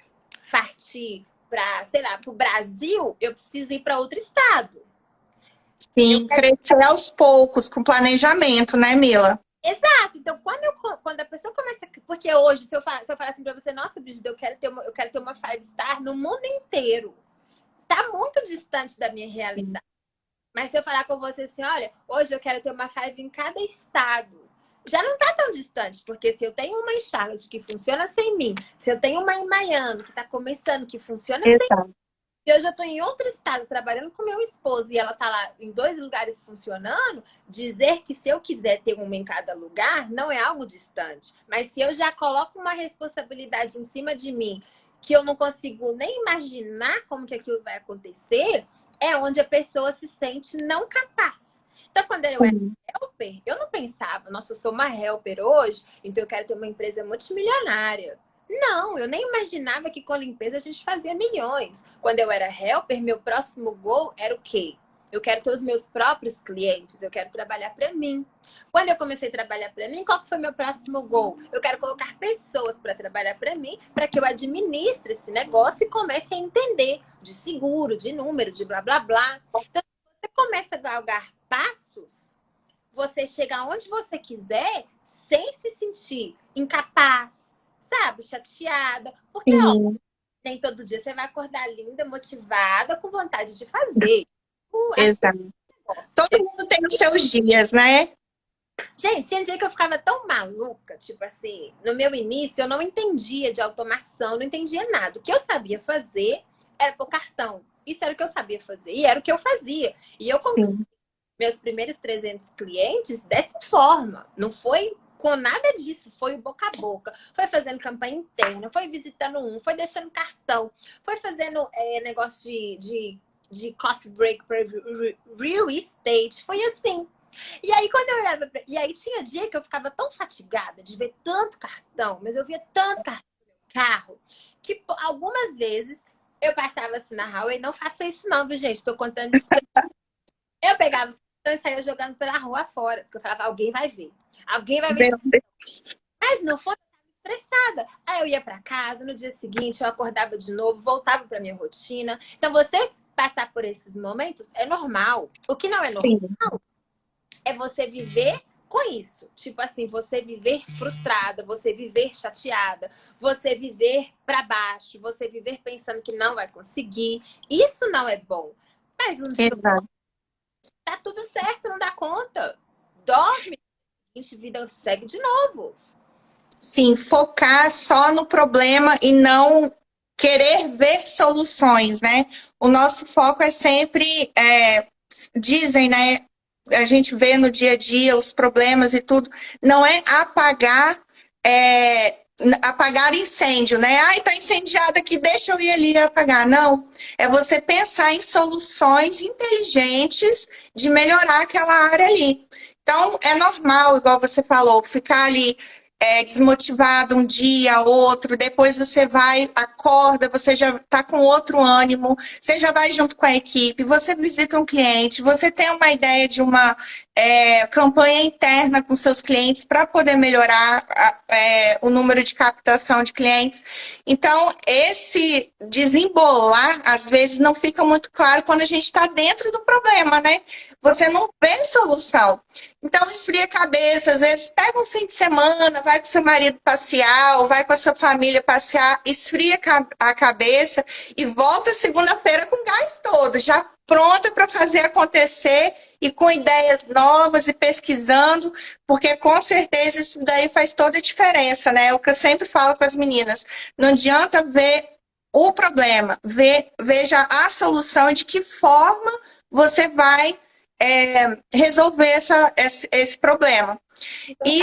partir sei lá, para o Brasil, eu preciso ir para outro estado. Sim, crescer aos poucos, com planejamento, né, Mila? Exato. Então, quando a pessoa começa... Porque hoje, se eu falar assim para você, nossa, Brígida, eu quero ter uma 5-star no mundo inteiro. Tá muito distante da minha realidade. Mas se eu falar com você assim, olha, hoje eu quero ter uma 5 em cada estado, já não tá tão distante, porque se eu tenho uma em Charlotte que funciona sem mim, se eu tenho uma em Miami que tá começando, que funciona sem mim, se eu já tô em outro estado trabalhando com meu esposo e ela tá lá em 2 lugares funcionando, dizer que se eu quiser ter uma em cada lugar não é algo distante. Mas se eu já coloco uma responsabilidade em cima de mim que eu não consigo nem imaginar como que aquilo vai acontecer, é onde a pessoa se sente não capaz. Então, quando eu era helper, eu não pensava, nossa, eu sou uma helper hoje, então eu quero ter uma empresa multimilionária. Não, eu nem imaginava que com a limpeza a gente fazia milhões. Quando eu era helper, meu próximo goal era o quê? Eu quero ter os meus próprios clientes, eu quero trabalhar para mim. Quando eu comecei a trabalhar para mim, qual que foi meu próximo goal? Eu quero colocar pessoas para trabalhar para mim, para que eu administre esse negócio e comece a entender de seguro, de número, de blá, blá, blá. Então, você começa a galgar passos, você chega aonde você quiser sem se sentir incapaz, sabe? Chateada. Porque, ó, nem todo dia você vai acordar linda, motivada, com vontade de fazer. Exato. Todo mundo tem os seus dias, né? Gente, tinha dia que eu ficava tão maluca, tipo assim, no meu início eu não entendia de automação, não entendia nada. O que eu sabia fazer era pôr cartão. Isso era o que eu sabia fazer e era o que eu fazia. E eu conquistei meus primeiros 300 clientes dessa forma. Não foi com nada disso, foi o boca a boca. Foi fazendo campanha interna, foi visitando foi deixando cartão, foi fazendo negócio de coffee break para real estate. Foi assim. E aí, quando eu olhava E aí, tinha dia que eu ficava tão fatigada de ver tanto cartão, mas eu via tanto cartão no meu carro, que algumas vezes eu passava assim na rua e não faço isso não, viu, gente? Tô contando isso. Eu pegava os cartões e saía jogando pela rua fora, porque eu falava, alguém vai ver. Alguém vai ver. Mas não foi, eu estava estressada. Aí eu ia para casa, no dia seguinte eu acordava de novo, voltava para minha rotina. Então, você passar por esses momentos é normal. O que não é normal é você viver com isso. Tipo assim, você viver frustrada, você viver chateada, você viver para baixo, você viver pensando que não vai conseguir. Isso não é bom. Mas um dia tá tudo certo, não dá conta. Dorme, a vida segue de novo. Sim, focar só no problema e não querer ver soluções, né? O nosso foco é sempre, dizem, né? A gente vê no dia a dia os problemas e tudo, não é apagar incêndio, né? Ai, tá incendiado aqui, deixa eu ir ali apagar. Não, é você pensar em soluções inteligentes de melhorar aquela área ali. Então, é normal, igual você falou, ficar ali desmotivado um dia, outro, depois você vai, acorda, você já está com outro ânimo, você já vai junto com a equipe, você visita um cliente, você tem uma ideia de uma campanha interna com seus clientes para poder melhorar o número de captação de clientes. Então, esse desembolar, às vezes, não fica muito claro quando a gente está dentro do problema, né? Você não vê solução. Então, esfria a cabeça, às vezes pega um fim de semana, vai com seu marido passear, ou vai com a sua família passear, esfria a cabeça e volta segunda-feira com gás todo, já pronta para fazer acontecer e com ideias novas e pesquisando, porque com certeza isso daí faz toda a diferença, né? É o que eu sempre falo com as meninas. Não adianta ver o problema, veja a solução e de que forma você vai resolver esse problema. E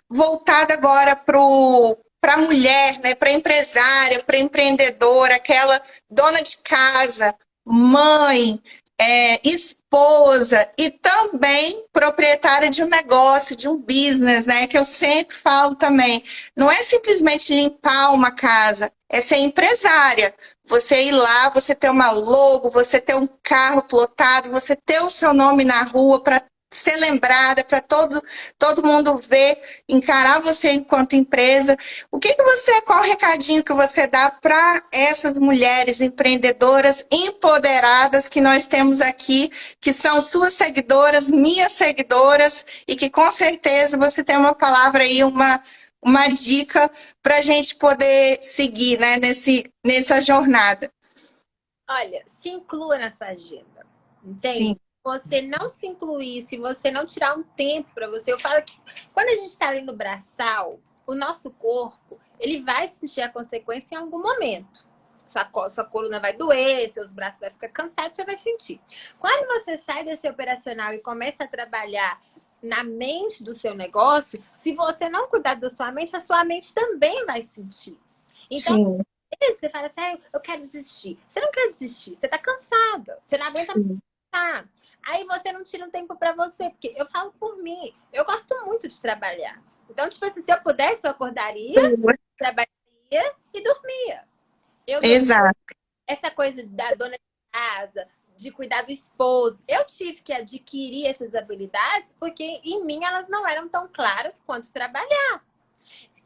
voltado agora para a mulher, né, para a empresária, para a empreendedora, aquela dona de casa, mãe, esposa e também proprietária de um negócio, de um business, né? Que eu sempre falo também. Não é simplesmente limpar uma casa, é ser empresária. Você ir lá, você ter uma logo, você ter um carro plotado, você ter o seu nome na rua para ser lembrada, para todo mundo ver, encarar você enquanto empresa. Qual o recadinho que você dá para essas mulheres empreendedoras empoderadas que nós temos aqui, que são suas seguidoras, minhas seguidoras, e que com certeza você tem uma palavra aí, uma dica para a gente poder seguir, né, nessa jornada? Olha, se inclua na sua agenda, entende? Sim. Você não se incluir, se você não tirar um tempo para você, eu falo que quando a gente está ali no braçal, o nosso corpo, ele vai sentir a consequência em algum momento. Sua coluna vai doer, seus braços vão ficar cansados, você vai sentir. Quando você sai desse operacional e começa a trabalhar na mente do seu negócio, se você não cuidar da sua mente, a sua mente também vai sentir. Então, sim, você fala assim, eu quero desistir. Você não quer desistir, você tá cansada, você não aguenta mais. Aí você não tira um tempo pra você, porque eu falo por mim, eu gosto muito de trabalhar. Então, tipo assim, se eu pudesse, eu acordaria, trabalharia e dormia. Exato. Essa coisa da dona de casa, de cuidar do esposo, eu tive que adquirir essas habilidades porque em mim elas não eram tão claras quanto trabalhar.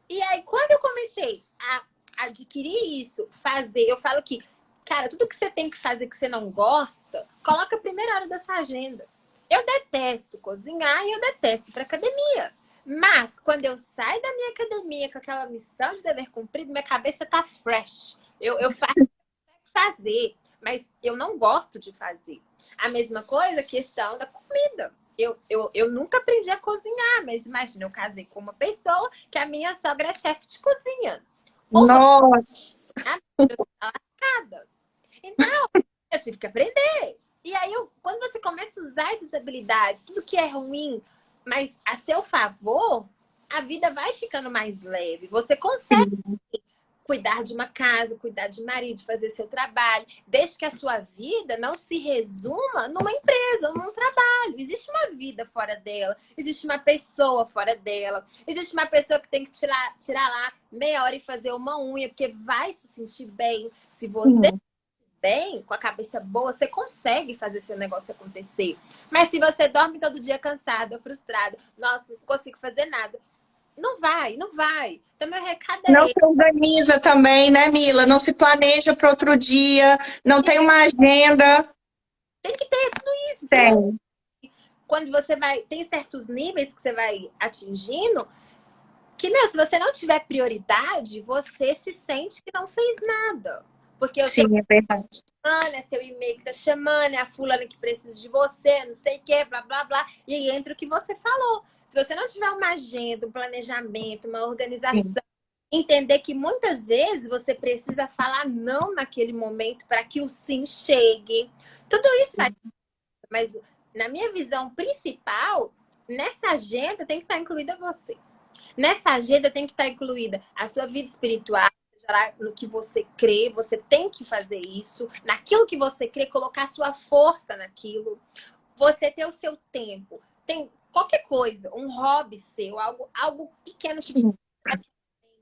E aí, quando eu comecei a adquirir isso, eu falo que, cara, tudo que você tem que fazer que você não gosta, coloca a primeira hora da sua agenda. Eu detesto cozinhar e eu detesto ir pra academia. Mas, quando eu saio da minha academia com aquela missão de dever cumprido, minha cabeça tá fresh. Eu fazer, mas eu não gosto de fazer. A mesma coisa, questão da comida. Eu nunca aprendi a cozinhar, mas imagina, eu casei com uma pessoa que a minha sogra é chefe de cozinha. Nossa! Eu tô lascada. Então, eu tive que aprender. E aí, quando você começa a usar essas habilidades, tudo que é ruim, mas a seu favor, a vida vai ficando mais leve. Você consegue cuidar de uma casa, cuidar de marido, fazer seu trabalho, desde que a sua vida não se resuma numa empresa ou num trabalho. Existe uma vida fora dela, existe uma pessoa fora dela, existe uma pessoa que tem que tirar lá meia hora e fazer uma unha, porque vai se sentir bem. Se você bem, com a cabeça boa, você consegue fazer seu negócio acontecer. Mas se você dorme todo dia cansada, frustrada, nossa, não consigo fazer nada, não vai. Então, meu recado é não se organiza também, né, Mila? Não se planeja para outro dia, não tem uma agenda. Tem que ter tudo isso. Tem. Quando você tem certos níveis que você vai atingindo, que se você não tiver prioridade, você se sente que não fez nada. Porque sim, é verdade. É seu e-mail que tá chamando, é a fulana que precisa de você, não sei o que, blá, blá, blá. E aí entra o que você falou. Se você não tiver uma agenda, um planejamento, uma organização, entender que muitas vezes você precisa falar não naquele momento para que o sim chegue. Tudo isso faz. Mas na minha visão principal, nessa agenda tem que estar incluída você. Nessa agenda tem que estar incluída a sua vida espiritual, no que você crê, você tem que fazer isso. Naquilo que você crê, colocar sua força naquilo. Você ter o seu tempo. Tem qualquer coisa, um hobby seu, algo pequeno que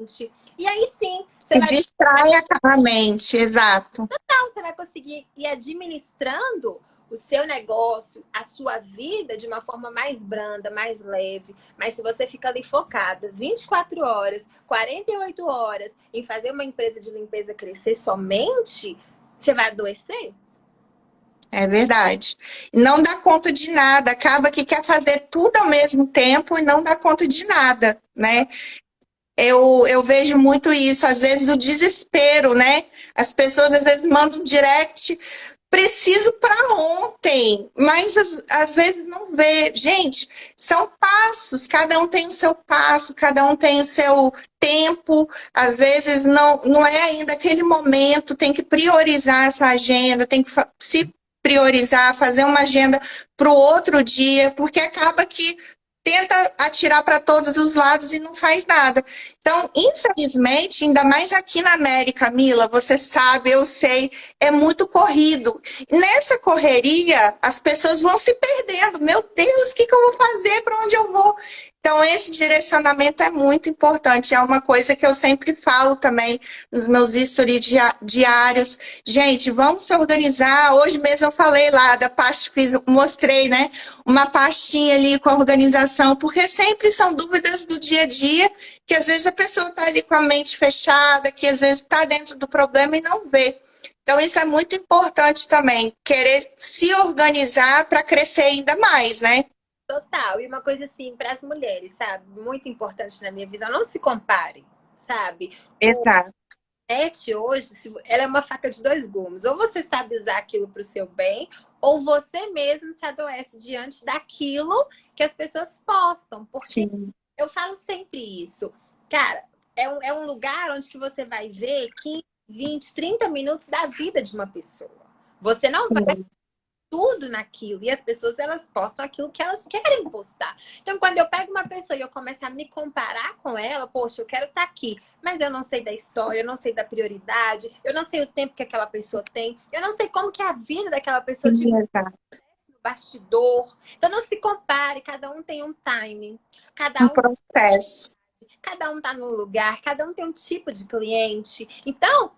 te... E aí sim, você vai... distrai a mente, exato. Total, você vai conseguir ir administrando o seu negócio, a sua vida de uma forma mais branda, mais leve. Mas se você fica ali focada 24 horas, 48 horas em fazer uma empresa de limpeza crescer somente, você vai adoecer. É verdade. Não dá conta de nada. Acaba que quer fazer tudo ao mesmo tempo e não dá conta de nada, né? Eu vejo muito isso. Às vezes o desespero, né? As pessoas às vezes mandam direct... Preciso para ontem, mas às vezes não vê. Gente, são passos, cada um tem o seu passo, cada um tem o seu tempo. Às vezes não é ainda aquele momento, tem que priorizar essa agenda, tem que se priorizar, fazer uma agenda para o outro dia, porque acaba que tenta atirar para todos os lados e não faz nada. Então, infelizmente, ainda mais aqui na América, Mila, você sabe, eu sei, é muito corrido. Nessa correria, as pessoas vão se perdendo. Meu Deus, o que eu vou fazer? Para onde eu vou? Então, esse direcionamento é muito importante. É uma coisa que eu sempre falo também nos meus stories diários. Gente, vamos se organizar. Hoje mesmo eu falei lá da pasta, mostrei, né? Uma pastinha ali com a organização, porque sempre são dúvidas do dia a dia, que às vezes a pessoa está ali com a mente fechada, que às vezes está dentro do problema e não vê. Então, isso é muito importante também, querer se organizar para crescer ainda mais, né? Total. E uma coisa assim, para as mulheres, sabe? Muito importante na minha visão, não se compare, sabe? Exato. A internet hoje, ela é uma faca de dois gumes. Ou você sabe usar aquilo para o seu bem, ou você mesmo se adoece diante daquilo que as pessoas postam. Porque Sim. eu falo sempre isso. Cara, é um lugar onde que você vai ver 15, 20, 30 minutos da vida de uma pessoa. Você não vai Sim. tudo naquilo. E as pessoas, elas postam aquilo que elas querem postar. Então, quando eu pego uma pessoa e eu começo a me comparar com ela, poxa, eu quero estar aqui, mas eu não sei da história, eu não sei da prioridade, eu não sei o tempo que aquela pessoa tem, eu não sei como que é a vida daquela pessoa de no bastidor. Então, não se compare, cada um tem um timing, Um processo. cada um tá num lugar, cada um tem um tipo de cliente. Então,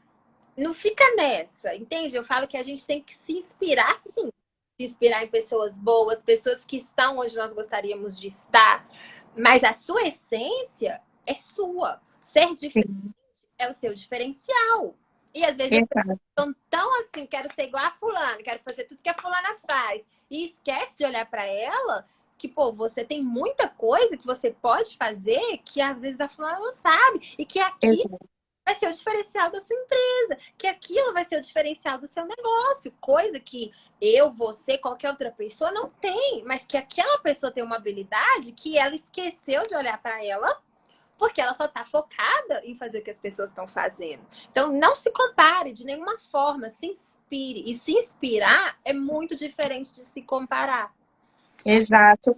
não fica nessa, entende? Eu falo que a gente tem que se inspirar, sim. Se inspirar em pessoas boas, pessoas que estão onde nós gostaríamos de estar. Mas a sua essência é sua. Ser diferente é o seu diferencial. E às vezes as pessoas estão tão assim, quero ser igual a fulana, quero fazer tudo que a fulana faz. E esquece de olhar para ela que, pô, você tem muita coisa que você pode fazer que às vezes a fulana não sabe. E que aqui vai ser o diferencial da sua empresa, que aquilo vai ser o diferencial do seu negócio, coisa que eu, você, qualquer outra pessoa não tem, mas que aquela pessoa tem uma habilidade que ela esqueceu de olhar para ela, porque ela só está focada em fazer o que as pessoas estão fazendo. Então, não se compare de nenhuma forma, se inspire. E se inspirar é muito diferente de se comparar. Exato.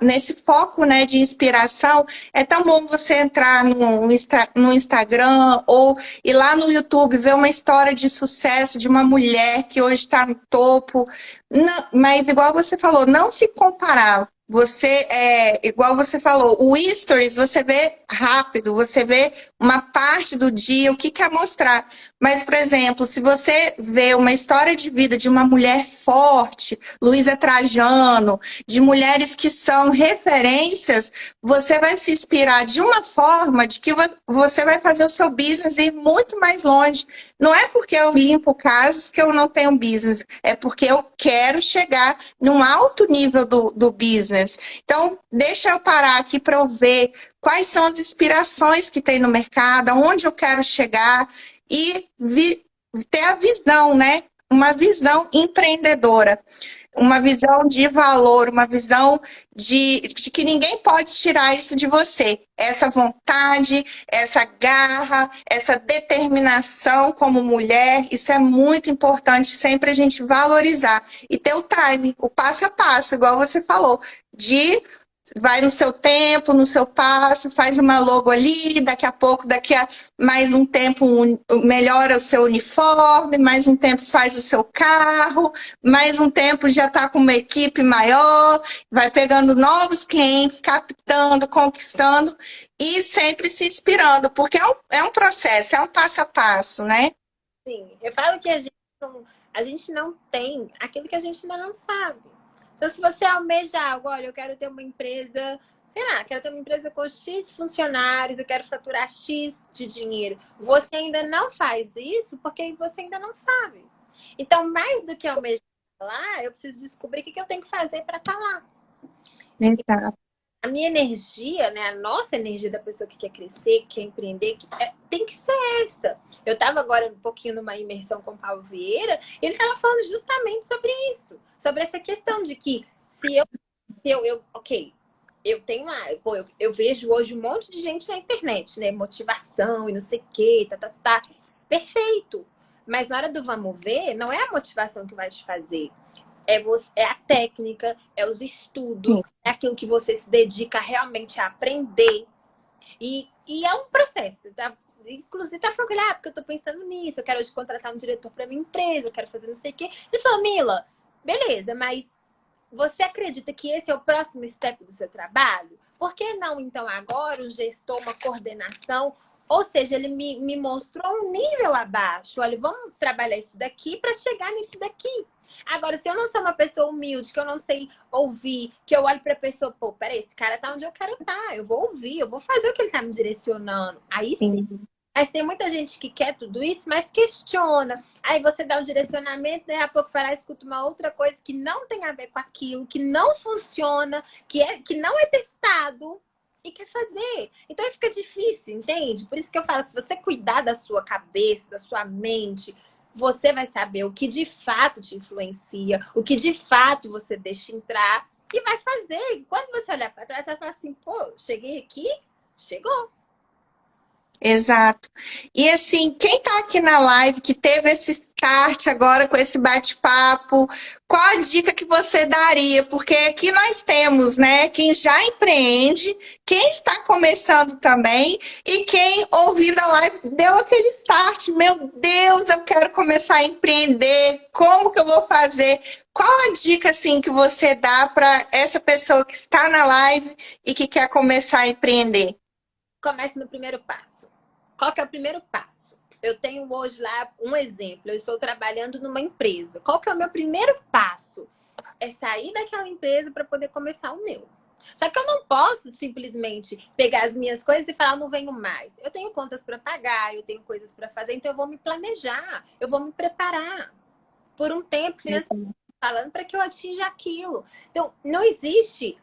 Nesse foco, né, de inspiração, é tão bom você entrar no Instagram ou ir lá no YouTube, ver uma história de sucesso de uma mulher que hoje está no topo. Não, mas, igual você falou, não se comparar. Igual você falou, o Stories você vê rápido, você vê uma parte do dia, o que quer mostrar. Mas, por exemplo, se você vê uma história de vida de uma mulher forte, Luísa Trajano, de mulheres que são referências, você vai se inspirar de uma forma de que você vai fazer o seu business ir muito mais longe. Não é porque eu limpo casas que eu não tenho business, é porque eu quero chegar num alto nível do business. Então, deixa eu parar aqui para eu ver quais são as inspirações que tem no mercado, aonde eu quero chegar e ter a visão, né? Uma visão empreendedora, uma visão de valor, uma visão de que ninguém pode tirar isso de você. Essa vontade, essa garra, essa determinação como mulher, isso é muito importante sempre a gente valorizar. E ter o time, o passo a passo, igual você falou, vai no seu tempo, no seu passo, faz uma logo ali, daqui a pouco, daqui a mais um tempo melhora o seu uniforme, mais um tempo faz o seu carro, mais um tempo já está com uma equipe maior, vai pegando novos clientes, captando, conquistando e sempre se inspirando, porque é um processo, é um passo a passo, né? Sim, eu falo que a gente não tem aquilo que a gente ainda não sabe. Então, se você almeja algo, olha, eu quero ter uma empresa, sei lá, quero ter uma empresa com X funcionários, eu quero faturar X de dinheiro. Você ainda não faz isso porque você ainda não sabe. Então, mais do que almejar lá, eu preciso descobrir o que eu tenho que fazer para estar lá. Exato. A minha energia, né, a nossa energia da pessoa que quer crescer, que quer empreender, tem que ser essa. Eu estava agora um pouquinho numa imersão com o Paulo Vieira, e ele estava falando justamente sobre isso, sobre essa questão de que ok, eu tenho eu vejo hoje um monte de gente na internet, né, motivação e não sei o quê, tá. Perfeito. Mas na hora do vamos ver, não é a motivação que vai te fazer. É a técnica, é os estudos, é aquilo que você se dedica realmente a aprender. E é um processo. Tá? Inclusive, tá falando, porque eu tô pensando nisso, eu quero hoje contratar um diretor para minha empresa, eu quero fazer não sei o quê. Ele falou, Mila, beleza, mas Você acredita que esse é o próximo step do seu trabalho? Por que não, então, agora um gestor, uma coordenação? Ou seja, ele me mostrou um nível abaixo. Olha, vamos trabalhar isso daqui para chegar nisso daqui. Agora, se eu não sou uma pessoa humilde, que eu não sei ouvir, que eu olho para a pessoa, pô, peraí, esse cara tá onde eu quero estar. Eu vou ouvir, eu vou fazer o que ele tá me direcionando. Aí sim. Mas tem muita gente que quer tudo isso, mas questiona. Aí você dá um direcionamento, daí a pouco para escuta uma outra coisa que não tem a ver com aquilo, que não funciona, que não é testado e quer fazer. Então aí fica difícil, entende? Por isso que eu falo, se você cuidar da sua cabeça, da sua mente, você vai saber o que de fato te influencia, o que de fato você deixa entrar e vai fazer. E quando você olhar para trás, você vai falar assim, pô, cheguei aqui, chegou. Exato. E assim, quem tá aqui na live que teve esse start agora com esse bate-papo, qual a dica que você daria? Porque aqui nós temos, né, quem já empreende, quem está começando também e quem ouvindo a live deu aquele start, meu Deus, eu quero começar a empreender, como que eu vou fazer? Qual a dica assim que você dá para essa pessoa que está na live e que quer começar a empreender? Comece no primeiro passo. Qual que é o primeiro passo? Eu tenho hoje lá um exemplo. Eu estou trabalhando numa empresa. Qual que é o meu primeiro passo? É sair daquela empresa para poder começar o meu. Só que eu não posso simplesmente pegar as minhas coisas e falar, não venho mais. Eu tenho contas para pagar, eu tenho coisas para fazer, então eu vou me planejar, eu vou me preparar por um tempo financeiro falando para que eu atinja aquilo. Então, não existe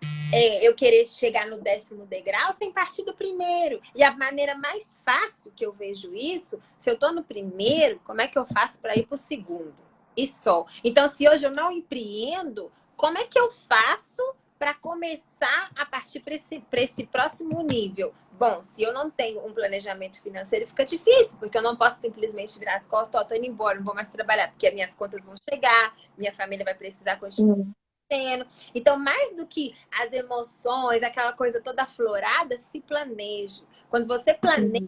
eu querer chegar no 10º degrau sem partir do primeiro. E a maneira mais fácil que eu vejo isso, se eu estou no primeiro, como é que eu faço para ir para o segundo? E só. Então, se hoje eu não empreendo, como é que eu faço para começar a partir para esse próximo nível? Bom, se eu não tenho um planejamento financeiro, fica difícil, porque eu não posso simplesmente virar as costas, ó, tô indo embora, não vou mais trabalhar, porque as minhas contas vão chegar, minha família vai precisar continuar tendo. Então, mais do que as emoções, aquela coisa toda aflorada, se planeje. Quando você planeja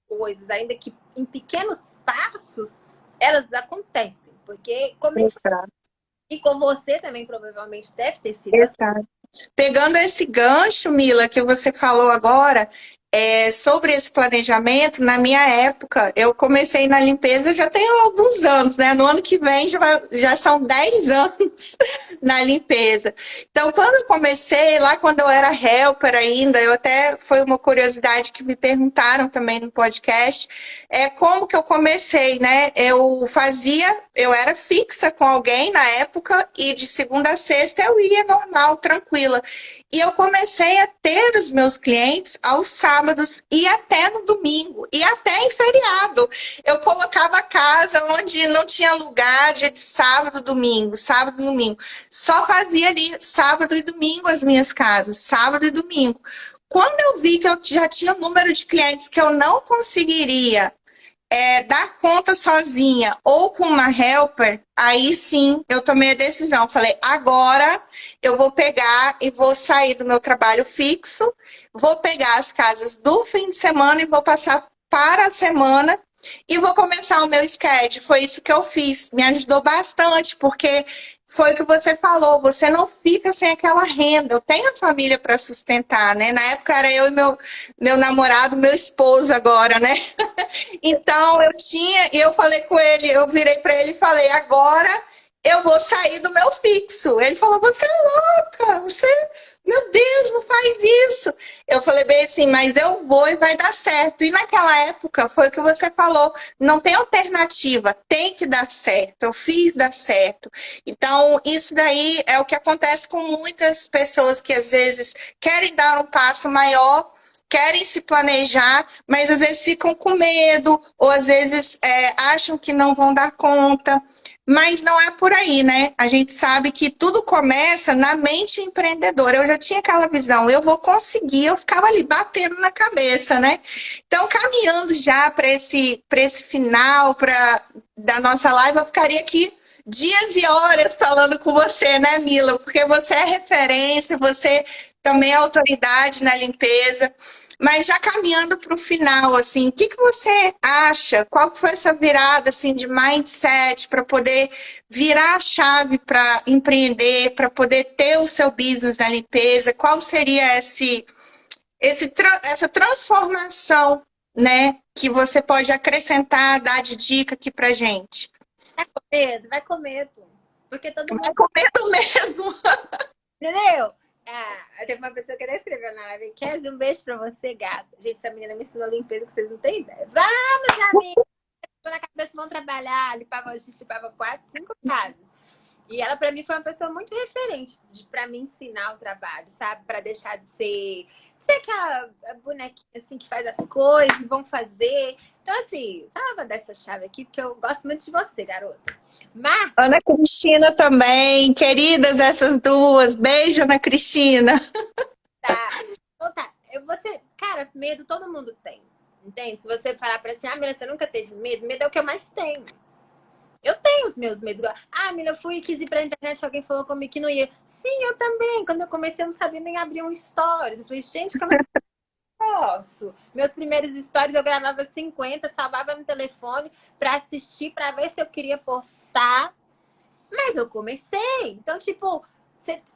coisas, ainda que em pequenos passos, elas acontecem. Porque e com você também provavelmente deve ter sido assim. Pegando esse gancho, Mila, que você falou agora, sobre esse planejamento, na minha época, eu comecei na limpeza já tem alguns anos, né? No ano que vem já são 10 anos na limpeza. Então, quando eu comecei, lá quando eu era helper ainda, foi uma curiosidade que me perguntaram também no podcast, como que eu comecei, né? Eu era fixa com alguém na época e de segunda a sexta eu ia normal, tranquila. E eu comecei a ter os meus clientes aos sábados e até no domingo, e até em feriado. Eu colocava a casa onde não tinha lugar, dia de sábado, domingo, sábado e domingo. Só fazia ali sábado e domingo as minhas casas, sábado e domingo. Quando eu vi que eu já tinha um número de clientes que eu não conseguiria dar conta sozinha ou com uma helper, aí sim eu tomei a decisão. Falei, agora eu vou pegar e vou sair do meu trabalho fixo, vou pegar as casas do fim de semana e vou passar para a semana e vou começar o meu schedule. Foi isso que eu fiz. Me ajudou bastante, porque foi o que você falou, você não fica sem aquela renda. Eu tenho a família para sustentar, né? Na época era eu e meu namorado, meu esposo agora, né? Então eu falei com ele, eu virei para ele e falei, agora eu vou sair do meu fixo. Ele falou, você é louca, meu Deus, não faz isso. Eu falei bem assim, mas eu vou e vai dar certo. E naquela época, foi o que você falou, não tem alternativa, tem que dar certo. Eu fiz dar certo. Então, isso daí é o que acontece com muitas pessoas que às vezes querem dar um passo maior, querem se planejar, mas às vezes ficam com medo, ou às vezes acham que não vão dar conta. Mas não é por aí, né? A gente sabe que tudo começa na mente empreendedora. Eu já tinha aquela visão, eu vou conseguir, eu ficava ali batendo na cabeça, né? Então, caminhando já para esse final da nossa live, eu ficaria aqui dias e horas falando com você, né, Mila? Porque você é referência, você também é autoridade na limpeza. Mas já caminhando para o final, assim, o que que você acha? Qual que foi essa virada assim de mindset para poder virar a chave para empreender, para poder ter o seu business na limpeza? Qual seria essa transformação, né, que você pode acrescentar, dar de dica aqui pra gente? Vai com medo, vai com medo. Porque todo Vai mundo. com medo mesmo. Entendeu? Ah, teve uma pessoa que até escreveu na live. Kézia, um beijo pra você, gata. Gente, essa menina me ensinou limpeza que vocês não têm ideia. Vamos, amigos! Na cabeça vão trabalhar. A gente limpava 4, 5 casas. E ela, pra mim, foi uma pessoa muito referente pra me ensinar o trabalho, sabe? Pra deixar de ser aquela bonequinha assim que faz as coisas, vão fazer. Então, assim, sabe, eu vou dar essa chave aqui, porque eu gosto muito de você, garota. Mas. Ana Cristina também, queridas essas duas. Beijo, Ana Cristina. Tá. Então tá. Cara, medo todo mundo tem. Entende? Se você parar pra assim, Mila, você nunca teve medo? Medo é o que eu mais tenho. Eu tenho os meus medos. Mila, eu fui e quis ir pra internet, alguém falou comigo que não ia. Sim, eu também. Quando eu comecei, eu não sabia nem abrir um stories. Eu falei, gente, como é que eu posso? Meus primeiros stories eu gravava 50, salvava no telefone pra assistir, pra ver se eu queria postar. Mas eu comecei. Então, tipo,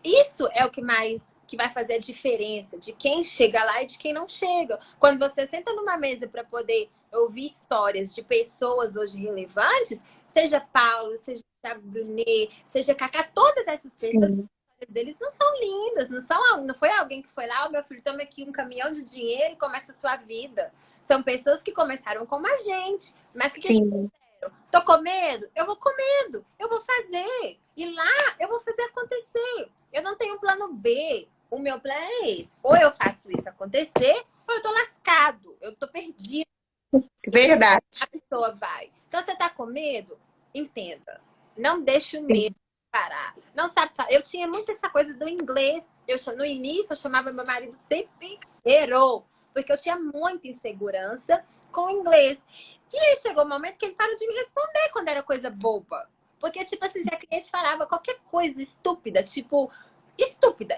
isso é o que vai fazer a diferença de quem chega lá e de quem não chega. Quando você senta numa mesa para poder ouvir histórias de pessoas hoje relevantes, seja Paulo, seja Thiago Brunet, seja Cacá, todas essas pessoas, as histórias deles não são lindas, não foi alguém que foi lá, meu filho, toma aqui um caminhão de dinheiro e começa a sua vida. São pessoas que começaram como a gente, mas que tô com medo? Eu vou com medo. Eu vou fazer. E lá eu vou fazer acontecer. Eu não tenho um plano B. O meu plano é esse. Ou eu faço isso acontecer, ou eu tô lascado. Eu tô perdida. Verdade. A pessoa vai. Então, você tá com medo? Entenda. Não deixe o medo parar. Não sabe falar. Eu tinha muito essa coisa do inglês. No início, eu chamava meu marido o tempo inteiro. Porque eu tinha muita insegurança com o inglês. E aí chegou um momento que ele parou de me responder quando era coisa boba. Porque, tipo assim, se a cliente falava qualquer coisa estúpida,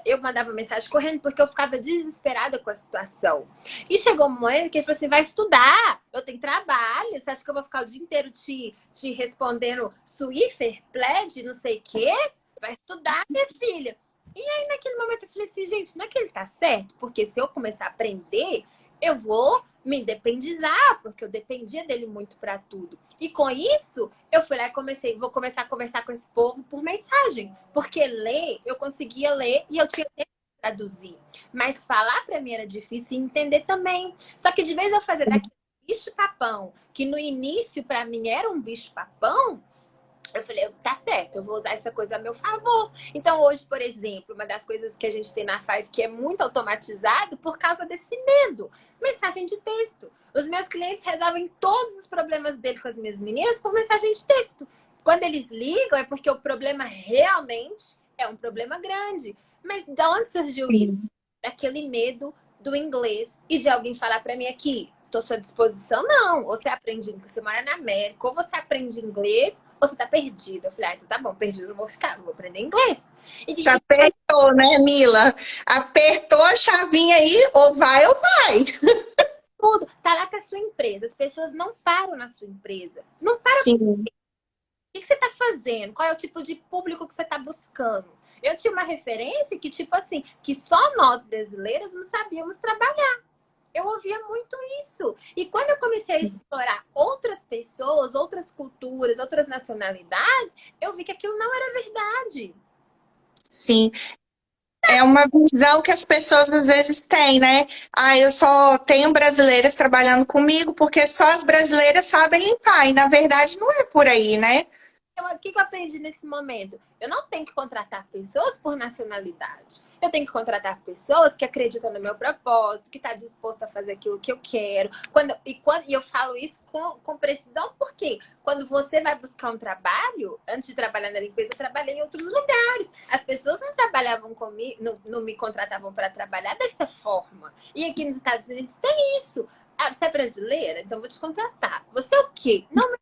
eu mandava mensagem correndo porque eu ficava desesperada com a situação. E chegou um momento que ele falou assim, vai estudar, eu tenho trabalho, você acha que eu vou ficar o dia inteiro te respondendo Swiffer, Pledge, não sei o quê? Vai estudar, minha filha. E aí, naquele momento, eu falei assim, gente, não é que ele tá certo? Porque se eu começar a aprender, eu vou me independizar, porque eu dependia dele muito para tudo. E com isso, eu fui lá e vou começar a conversar com esse povo por mensagem. Porque ler, eu conseguia ler e eu tinha tempo de traduzir. Mas falar para mim era difícil e entender também. Só que de vez eu fazer daquele bicho-papão, que no início para mim era um bicho-papão, eu falei, tá certo, eu vou usar essa coisa a meu favor. Então, hoje, por exemplo, uma das coisas que a gente tem na Five que é muito automatizado por causa desse medo. Mensagem de texto. Os meus clientes resolvem todos os problemas dele com as minhas meninas por mensagem de texto. Quando eles ligam, é porque o problema realmente é um problema grande. Mas de onde surgiu isso? Daquele medo do inglês e de alguém falar para mim aqui, tô à sua disposição, não. Ou você aprende, você mora na América, ou você aprende inglês, ou você tá perdida. Eu falei, então tá bom, perdido não vou ficar, vou aprender inglês. E te apertou, né, Mila? Apertou a chavinha aí, ou vai ou vai. Tudo. Tá lá com a sua empresa. As pessoas não param na sua empresa. Não param. Sim. O que você tá fazendo? Qual é o tipo de público que você tá buscando? Eu tinha uma referência que, tipo assim, que só nós brasileiras não sabíamos trabalhar. Eu ouvia muito isso. E quando eu comecei a explorar outras pessoas, outras culturas, outras nacionalidades, eu vi que aquilo não era verdade. Sim. É uma visão que as pessoas às vezes têm, né? Eu só tenho brasileiras trabalhando comigo porque só as brasileiras sabem limpar. E na verdade não é por aí, né? O que eu aprendi nesse momento? Eu não tenho que contratar pessoas por nacionalidade. Eu tenho que contratar pessoas que acreditam no meu propósito, que estão dispostas a fazer aquilo que eu quero. E eu falo isso com precisão, porque quando você vai buscar um trabalho, antes de trabalhar na limpeza, eu trabalhei em outros lugares. As pessoas não trabalhavam comigo, não me contratavam para trabalhar dessa forma. E aqui nos Estados Unidos tem isso. Você é brasileira? Então vou te contratar. Você é o quê? Não,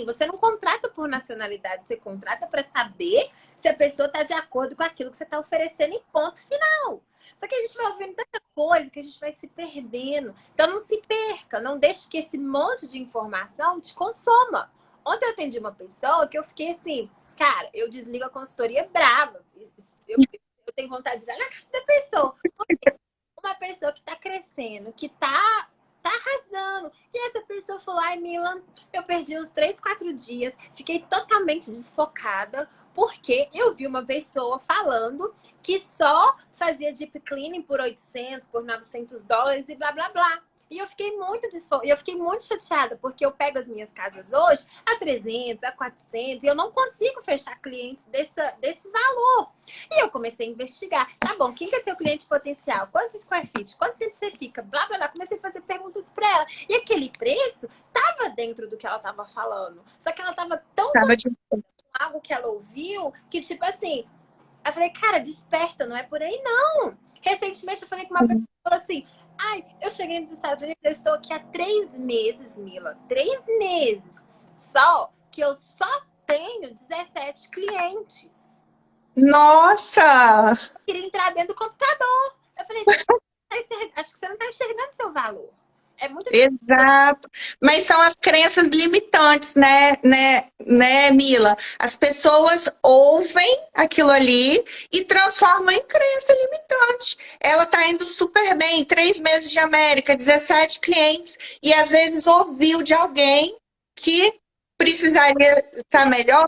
você não contrata por nacionalidade, você contrata para saber se a pessoa está de acordo com aquilo que você está oferecendo em ponto final. Só que a gente vai ouvindo tanta coisa que a gente vai se perdendo. Então não se perca, não deixe que esse monte de informação te consuma. Ontem eu atendi uma pessoa que eu fiquei assim, cara, eu desligo a consultoria brava. Eu tenho vontade de ir lá na casa da pessoa. Porque uma pessoa que tá crescendo, que tá arrasando. E essa pessoa falou, ai, Mila, eu perdi uns 3, 4 dias, fiquei totalmente desfocada, porque eu vi uma pessoa falando que só fazia deep cleaning por 800, por $900 e blá, blá, blá. E eu fiquei muito chateada, porque eu pego as minhas casas hoje a 300, a 400, e eu não consigo fechar clientes desse valor. E eu comecei a investigar. Tá bom, quem que é seu cliente potencial? Quantos square feet? Quanto tempo você fica? Blá, blá, blá. Comecei a fazer perguntas pra ela. E aquele preço tava dentro do que ela tava falando. Só que ela tava tão com algo que ela ouviu, que tipo assim... Eu falei, cara, desperta, não é por aí não. Recentemente eu falei com uma pessoa que falou assim... Ai, eu cheguei nos Estados Unidos, eu estou aqui há 3 meses, Mila. 3 meses. Só que eu só tenho 17 clientes. Nossa! Eu queria entrar dentro do computador. Eu falei, acho que você não está enxergando seu valor. É muito Exato. Mas são as crenças limitantes, né, Mila? As pessoas ouvem aquilo ali e transformam em crença limitante. Ela tá indo super bem, 3 meses de América, 17 clientes, e às vezes ouviu de alguém que precisaria estar melhor,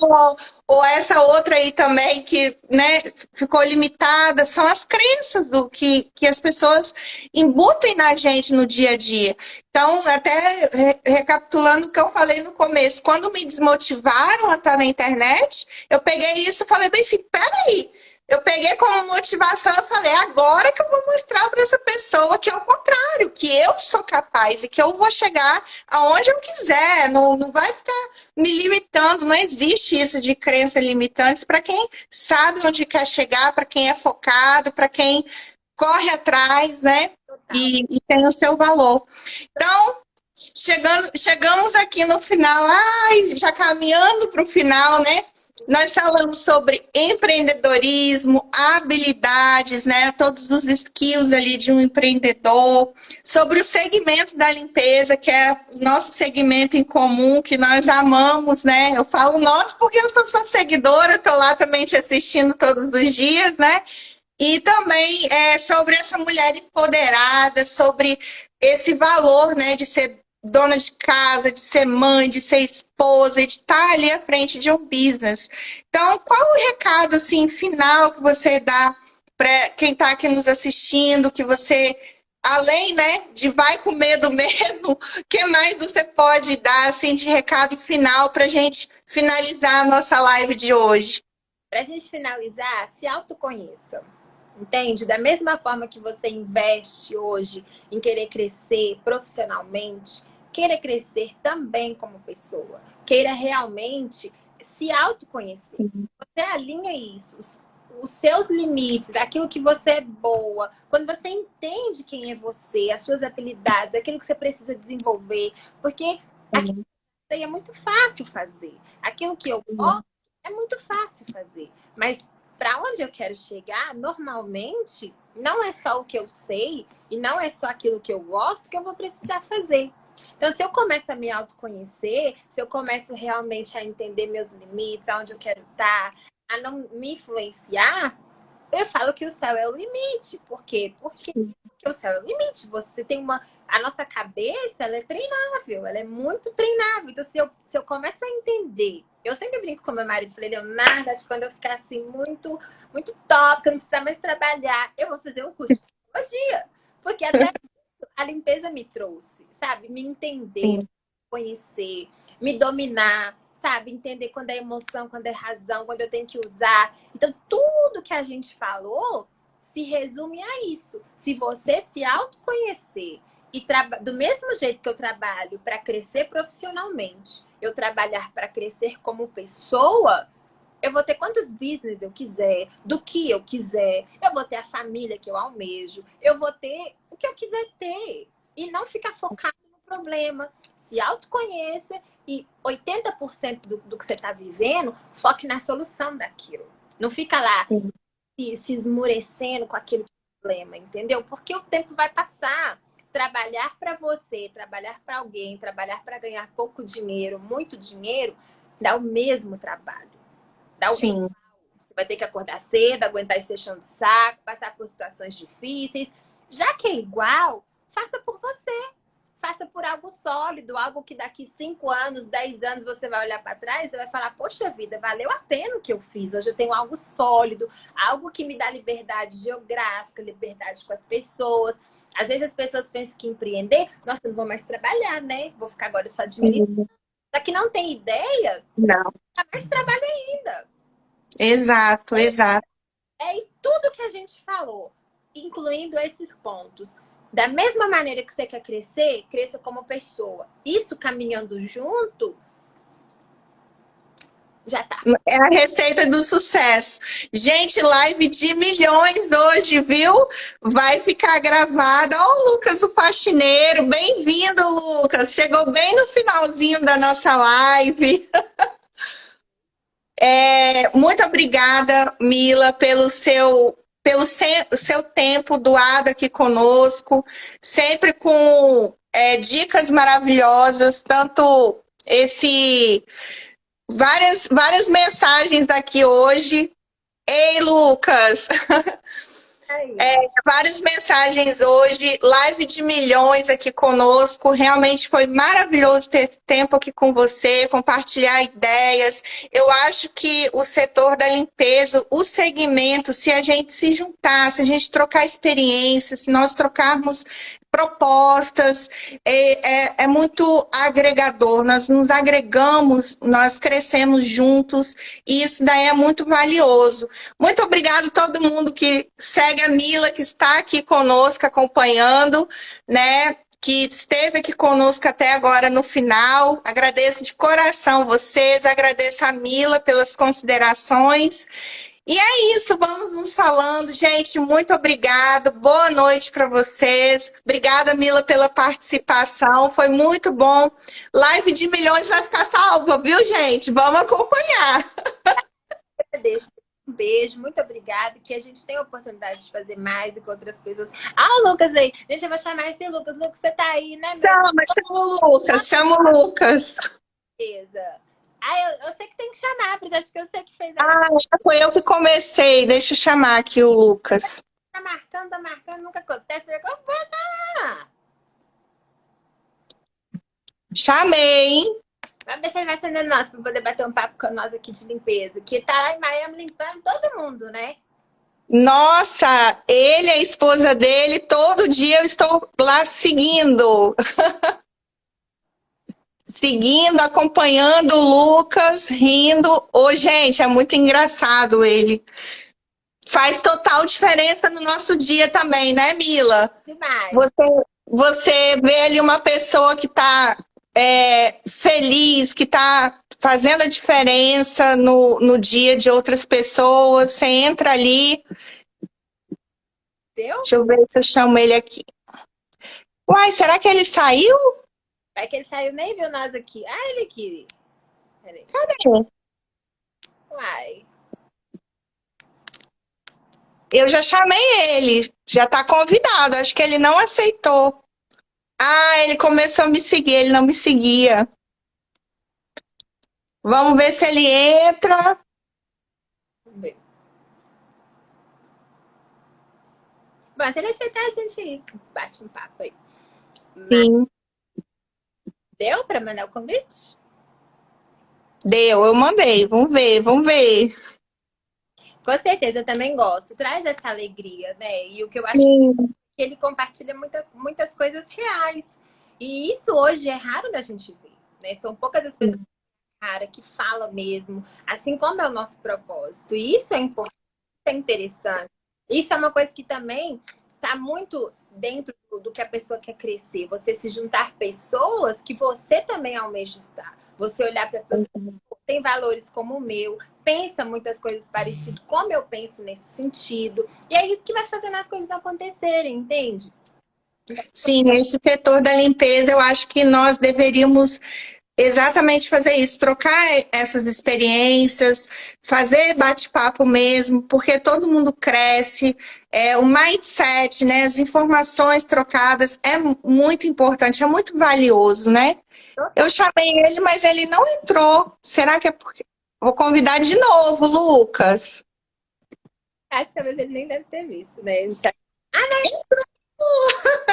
ou essa outra aí também que, né, ficou limitada. São as crenças do que as pessoas embutem na gente no dia a dia. Então, até recapitulando o que eu falei no começo, quando me desmotivaram a estar na internet, eu peguei isso e falei bem assim, peraí, eu peguei como motivação e falei, agora que eu vou mostrar para essa pessoa que é o contrário, que eu sou capaz e que eu vou chegar aonde eu quiser, não vai ficar me limitando, não existe isso de crença limitantes para quem sabe onde quer chegar, para quem é focado, para quem corre atrás, né? E tem o seu valor. Então, chegamos aqui no final, já caminhando para o final, né? Nós falamos sobre empreendedorismo, habilidades, né? Todos os skills ali de um empreendedor, sobre o segmento da limpeza, que é o nosso segmento em comum, que nós amamos, né? Eu falo nós porque eu sou sua seguidora, estou lá também te assistindo todos os dias, né? E também sobre essa mulher empoderada, sobre esse valor, né, de ser dona de casa, de ser mãe, de ser esposa e de estar ali à frente de um business. Então, qual o recado assim final que você dá para quem está aqui nos assistindo, que você, além, né, de vai com medo mesmo, o que mais você pode dar assim de recado final para a gente finalizar a nossa live de hoje? Para a gente finalizar, se autoconheça. Entende? Da mesma forma que você investe hoje em querer crescer profissionalmente, queira crescer também como pessoa. Queira realmente se autoconhecer. Você alinha isso, os seus limites, aquilo que você é boa. Quando você entende quem é você, as suas habilidades, aquilo que você precisa desenvolver. Porque aquilo que é muito fácil fazer. Aquilo que eu gosto é muito fácil fazer. Mas para onde eu quero chegar, normalmente, não é só o que eu sei e não é só aquilo que eu gosto que eu vou precisar fazer. Então, se eu começo a me autoconhecer, se eu começo realmente a entender meus limites, aonde eu quero estar, a não me influenciar, eu falo que o céu é o limite. Por quê? Porque o céu é o limite. Você tem a nossa cabeça, ela é treinável, ela é muito treinável. Então, se eu começo a entender, eu sempre brinco com meu marido, falei, Leonardo, acho que quando eu ficar assim muito, muito top, que eu não precisar mais trabalhar, eu vou fazer um curso de psicologia. Porque até isso a limpeza me trouxe, sabe? Me entender, me conhecer, me dominar, sabe? Entender quando é emoção, quando é razão, quando eu tenho que usar. Então, tudo que a gente falou se resume a isso. Se você se autoconhecer e do mesmo jeito que eu trabalho para crescer profissionalmente, eu trabalhar para crescer como pessoa, eu vou ter quantos business eu quiser, do que eu quiser, eu vou ter a família que eu almejo, eu vou ter o que eu quiser ter. E não ficar focado no problema. Se autoconheça e 80% do que você está vivendo, foque na solução daquilo. Não fica lá se esmurecendo com aquilo que problema, entendeu? Porque o tempo vai passar. Trabalhar para você, trabalhar para alguém, trabalhar para ganhar pouco dinheiro, muito dinheiro, dá o mesmo trabalho. Dá o... Sim. Você vai ter que acordar cedo, aguentar esse chão de saco, passar por situações difíceis. Já que é igual, faça por você. Faça por algo sólido, algo que daqui 5 anos, 10 anos você vai olhar para trás e vai falar, poxa vida, valeu a pena o que eu fiz. Hoje eu tenho algo sólido, algo que me dá liberdade geográfica, liberdade com as pessoas. Às vezes as pessoas pensam que empreender, nossa, não vou mais trabalhar, né? Vou ficar agora só administrando. Só que não tem ideia, Não. dá mais trabalho ainda. Exato, exato. E tudo que a gente falou, incluindo esses pontos. Da mesma maneira que você quer crescer, cresça como pessoa. Isso caminhando junto, já tá. É a receita do sucesso. Gente, live de milhões hoje, viu? Vai ficar gravada. Ó, o Lucas, o faxineiro. Bem-vindo, Lucas. Chegou bem no finalzinho da nossa live. Muito obrigada, Mila, pelo seu tempo doado aqui conosco, sempre com dicas maravilhosas, tanto várias mensagens aqui hoje. Ei, Lucas! Várias mensagens hoje, live de milhões aqui conosco. Realmente foi maravilhoso ter tempo aqui com você, compartilhar ideias. Eu acho que o setor da limpeza, o segmento, se a gente se juntar, se a gente trocar experiências, se nós trocarmos propostas, é muito agregador. Nós nos agregamos, nós crescemos juntos e isso daí é muito valioso. Muito obrigada a todo mundo que segue a Mila, que está aqui conosco acompanhando, né? Que esteve aqui conosco até agora no final. Agradeço de coração vocês, agradeço a Mila pelas considerações. E é isso, vamos nos falando, gente, muito obrigada, boa noite para vocês, obrigada, Mila, pela participação, foi muito bom, live de milhões vai ficar salva, viu, gente? Vamos acompanhar. Um beijo, muito obrigada, que a gente tem a oportunidade de fazer mais e com outras pessoas. Ah, o Lucas aí, gente, eu vou chamar esse Lucas, Lucas, você tá aí, né? Chama o Lucas. Beleza. Eu sei que tem que chamar, mas acho que eu sei que fez. Foi eu que comecei. Deixa eu chamar aqui o Lucas. Tá marcando, nunca acontece. Eu vou lá. Chamei, hein? Vamos ver se ele vai atender nós, para poder bater um papo com nós aqui de limpeza. Que tá lá em Miami limpando todo mundo, né? Nossa, ele, a esposa dele, todo dia eu estou lá seguindo. Seguindo, acompanhando o Lucas, rindo. Ô, gente, é muito engraçado ele. Faz total diferença no nosso dia também, né, Mila? Demais. Você vê ali uma pessoa que está feliz, que está fazendo a diferença no dia de outras pessoas. Você entra ali. Deu? Deixa eu ver se eu chamo ele aqui. Uai, será que ele saiu? É que ele saiu, nem viu nós aqui. Ah, ele aqui. Peraí. Cadê? Uai. Eu já chamei ele, já tá convidado. Acho que ele não aceitou. Ah, ele começou a me seguir, ele não me seguia. Vamos ver se ele entra. Vamos ver. Bom, se ele aceitar, a gente bate um papo aí. Sim. Deu para mandar o convite? Deu, eu mandei. Vamos ver, vamos ver. Com certeza, eu também gosto. Traz essa alegria, né? E o que eu acho que ele compartilha muitas coisas reais. E isso hoje é raro da gente ver, né? São poucas as pessoas que falam mesmo, assim como é o nosso propósito. E isso é importante, é interessante. Isso é uma coisa que também está muito dentro do que a pessoa quer crescer. Você se juntar pessoas que você também almeja estar. Você olhar para a pessoa que tem valores como o meu, pensa muitas coisas parecidas, como eu penso nesse sentido. E é isso que vai fazendo as coisas acontecerem, entende? Sim, esse setor da limpeza, eu acho que nós deveríamos Exatamente fazer isso, trocar essas experiências, fazer bate-papo mesmo, porque todo mundo cresce, o mindset, né, as informações trocadas é muito importante, é muito valioso, né? Eu chamei ele, mas ele não entrou. Será que é porque... Vou convidar de novo, Lucas. Acho que talvez ele nem deve ter visto, né? Oi,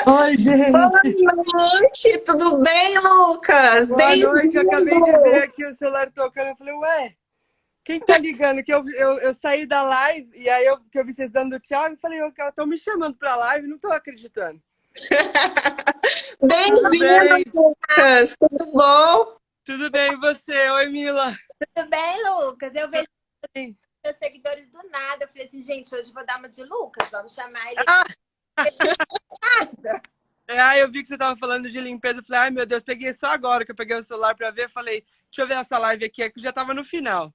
Boa gente! noite, tudo bem, Lucas? Boa noite, eu acabei de Bem-vindo. ver aqui o celular tocando. Eu falei, ué, quem tá ligando? Que eu saí da live e aí que eu vi vocês dando tchau e falei, estão me chamando pra live, não tô acreditando. Tudo Bem-vindo, bem? Lucas. Tudo bom? Tudo bem, e você? Oi, Mila. Tudo bem, Lucas? Eu vejo Sim. seus seguidores do nada. Eu falei assim, gente, hoje eu vou dar uma de Lucas, vamos chamar ele. Ah! Eu vi que você tava falando de limpeza. Eu falei, ai meu Deus, peguei só agora que eu peguei o celular pra ver. Falei, deixa eu ver essa live aqui, que já tava no final.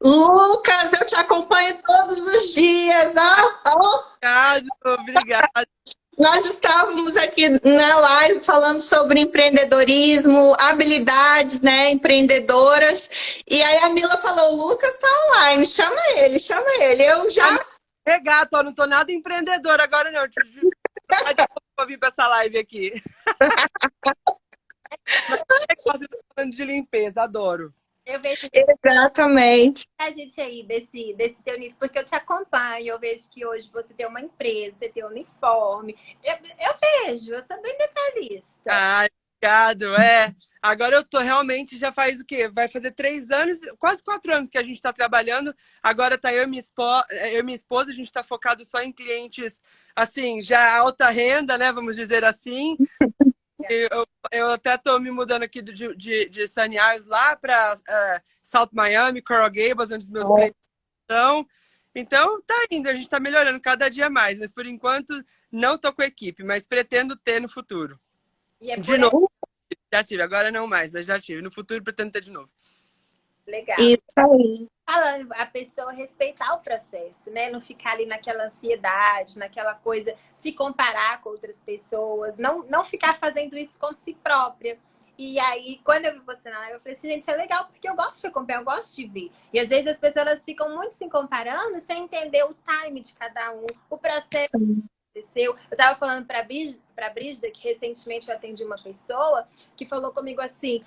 Lucas, eu te acompanho todos os dias. Obrigado. Nós estávamos aqui na live falando sobre empreendedorismo, habilidades, né, empreendedoras. E aí a Mila falou, o Lucas está online, chama ele, chama ele. Eu já... Regato, não tô nada empreendedora agora não. Vou vir pra essa live aqui. Mas você tá falando de limpeza, adoro. Eu vejo Exatamente. a gente aí desse seu nicho, porque eu te acompanho, eu vejo que hoje você tem uma empresa, você tem um uniforme. Eu vejo, eu sou bem detalhista. Ah, obrigado. Agora eu tô realmente, já faz o quê? Vai fazer 3 anos, quase 4 anos que a gente tá trabalhando. Agora tá eu e minha esposa, a gente tá focado só em clientes, assim, já alta renda, né? Vamos dizer assim. Eu até tô me mudando aqui de Sunny Isles lá para South Miami, Coral Gables, onde os meus clientes estão. Então, tá indo, a gente tá melhorando cada dia mais. Mas, por enquanto, não tô com equipe, mas pretendo ter no futuro. E é De novo. Já tive, agora não mais, mas já tive. No futuro, pretendo ter de novo. Legal. Isso aí. Falando, a pessoa respeitar o processo, né? Não ficar ali naquela ansiedade, naquela coisa, se comparar com outras pessoas, não ficar fazendo isso com si própria. E aí, quando eu vi você na live, eu falei assim, gente, é legal, porque eu gosto de acompanhar, eu gosto de ver. E às vezes as pessoas elas ficam muito se comparando sem entender o time de cada um, o processo que aconteceu. Eu estava falando para a Brígida, que recentemente eu atendi uma pessoa, que falou comigo assim,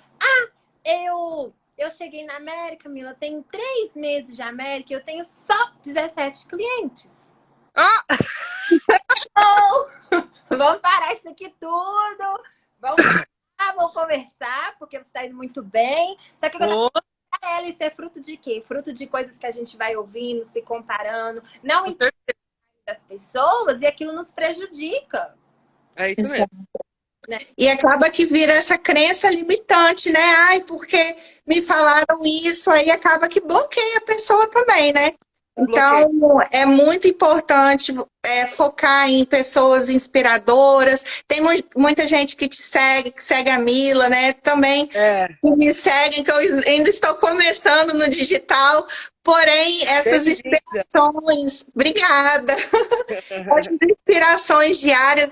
eu cheguei na América, Mila, tenho 3 meses de América e eu tenho só 17 clientes. Ah! Então, vamos parar isso aqui tudo. Vamos conversar, porque você está indo muito bem. Só que ela, isso é fruto de quê? Fruto de coisas que a gente vai ouvindo, se comparando, não entendendo das pessoas e aquilo nos prejudica. É isso mesmo. E acaba que vira essa crença limitante, né? Ai, porque me falaram isso, aí acaba que bloqueia a pessoa também, né? Então, é muito importante focar em pessoas inspiradoras. Tem muita gente que te segue, que segue a Mila, né? Também que me seguem, que eu ainda estou começando no digital. Porém, essas inspirações... Obrigada! Essas inspirações diárias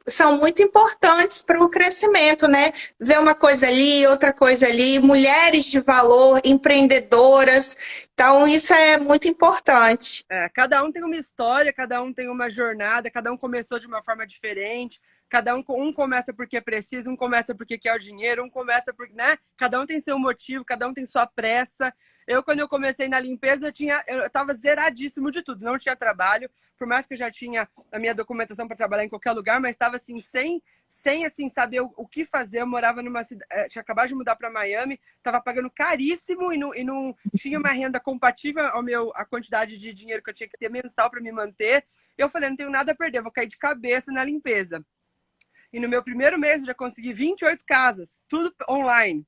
são muito importantes para o crescimento, né? Ver uma coisa ali, outra coisa ali. Mulheres de valor, empreendedoras... Então, isso é muito importante. Cada um tem uma história, cada um tem uma jornada, cada um começou de uma forma diferente, cada um começa porque precisa, um começa porque quer o dinheiro, um começa porque, né? Cada um tem seu motivo, cada um tem sua pressa. Quando eu comecei na limpeza, eu estava zeradíssimo de tudo, não tinha trabalho, por mais que eu já tinha a minha documentação para trabalhar em qualquer lugar, mas estava assim, sem assim, saber o que fazer. Eu morava numa cidade, tinha acabado de mudar para Miami, estava pagando caríssimo e não tinha uma renda compatível à quantidade de dinheiro que eu tinha que ter mensal para me manter. Eu falei, não tenho nada a perder, vou cair de cabeça na limpeza. E no meu primeiro mês eu já consegui 28 casas, tudo online.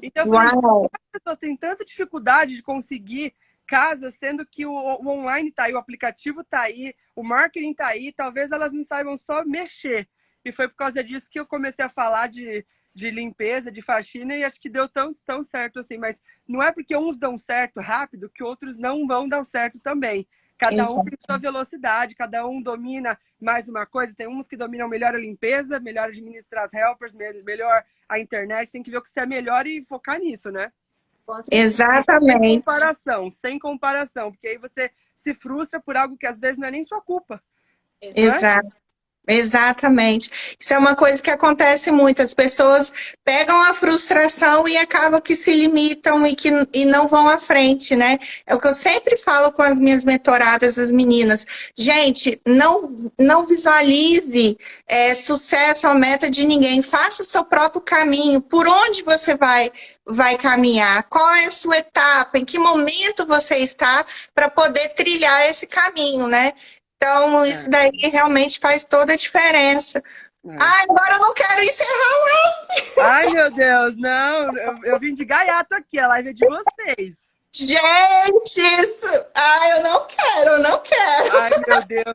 Então, eu falei, as pessoas têm tanta dificuldade de conseguir casa, sendo que o online tá aí, o aplicativo tá aí, o marketing tá aí, talvez elas não saibam só mexer. E foi por causa disso que eu comecei a falar de limpeza, de faxina, e acho que deu tão certo assim. Mas não é porque uns dão certo rápido que outros não vão dar certo também. Cada um Exato. tem sua velocidade, cada um domina mais uma coisa. Tem uns que dominam melhor a limpeza, melhor administrar as helpers, melhor a internet. Tem que ver o que você é melhor e focar nisso, né? Com certeza. Sem Exatamente. comparação, sem comparação. Porque aí você se frustra por algo que às vezes não é nem sua culpa. Não é? Exato. Exatamente. Isso é uma coisa que acontece muito. As pessoas pegam a frustração e acabam que se limitam e não vão à frente, né? É o que eu sempre falo com as minhas mentoradas, as meninas. Gente, não visualize sucesso ou meta de ninguém. Faça o seu próprio caminho. Por onde você vai caminhar? Qual é a sua etapa? Em que momento você está para poder trilhar esse caminho, né? Então, isso daí realmente faz toda a diferença. Ai, agora eu não quero encerrar. Ai, meu Deus, não. Eu vim de gaiato aqui, a live é de vocês. Gente, isso... Ai, eu não quero. Ai, meu Deus.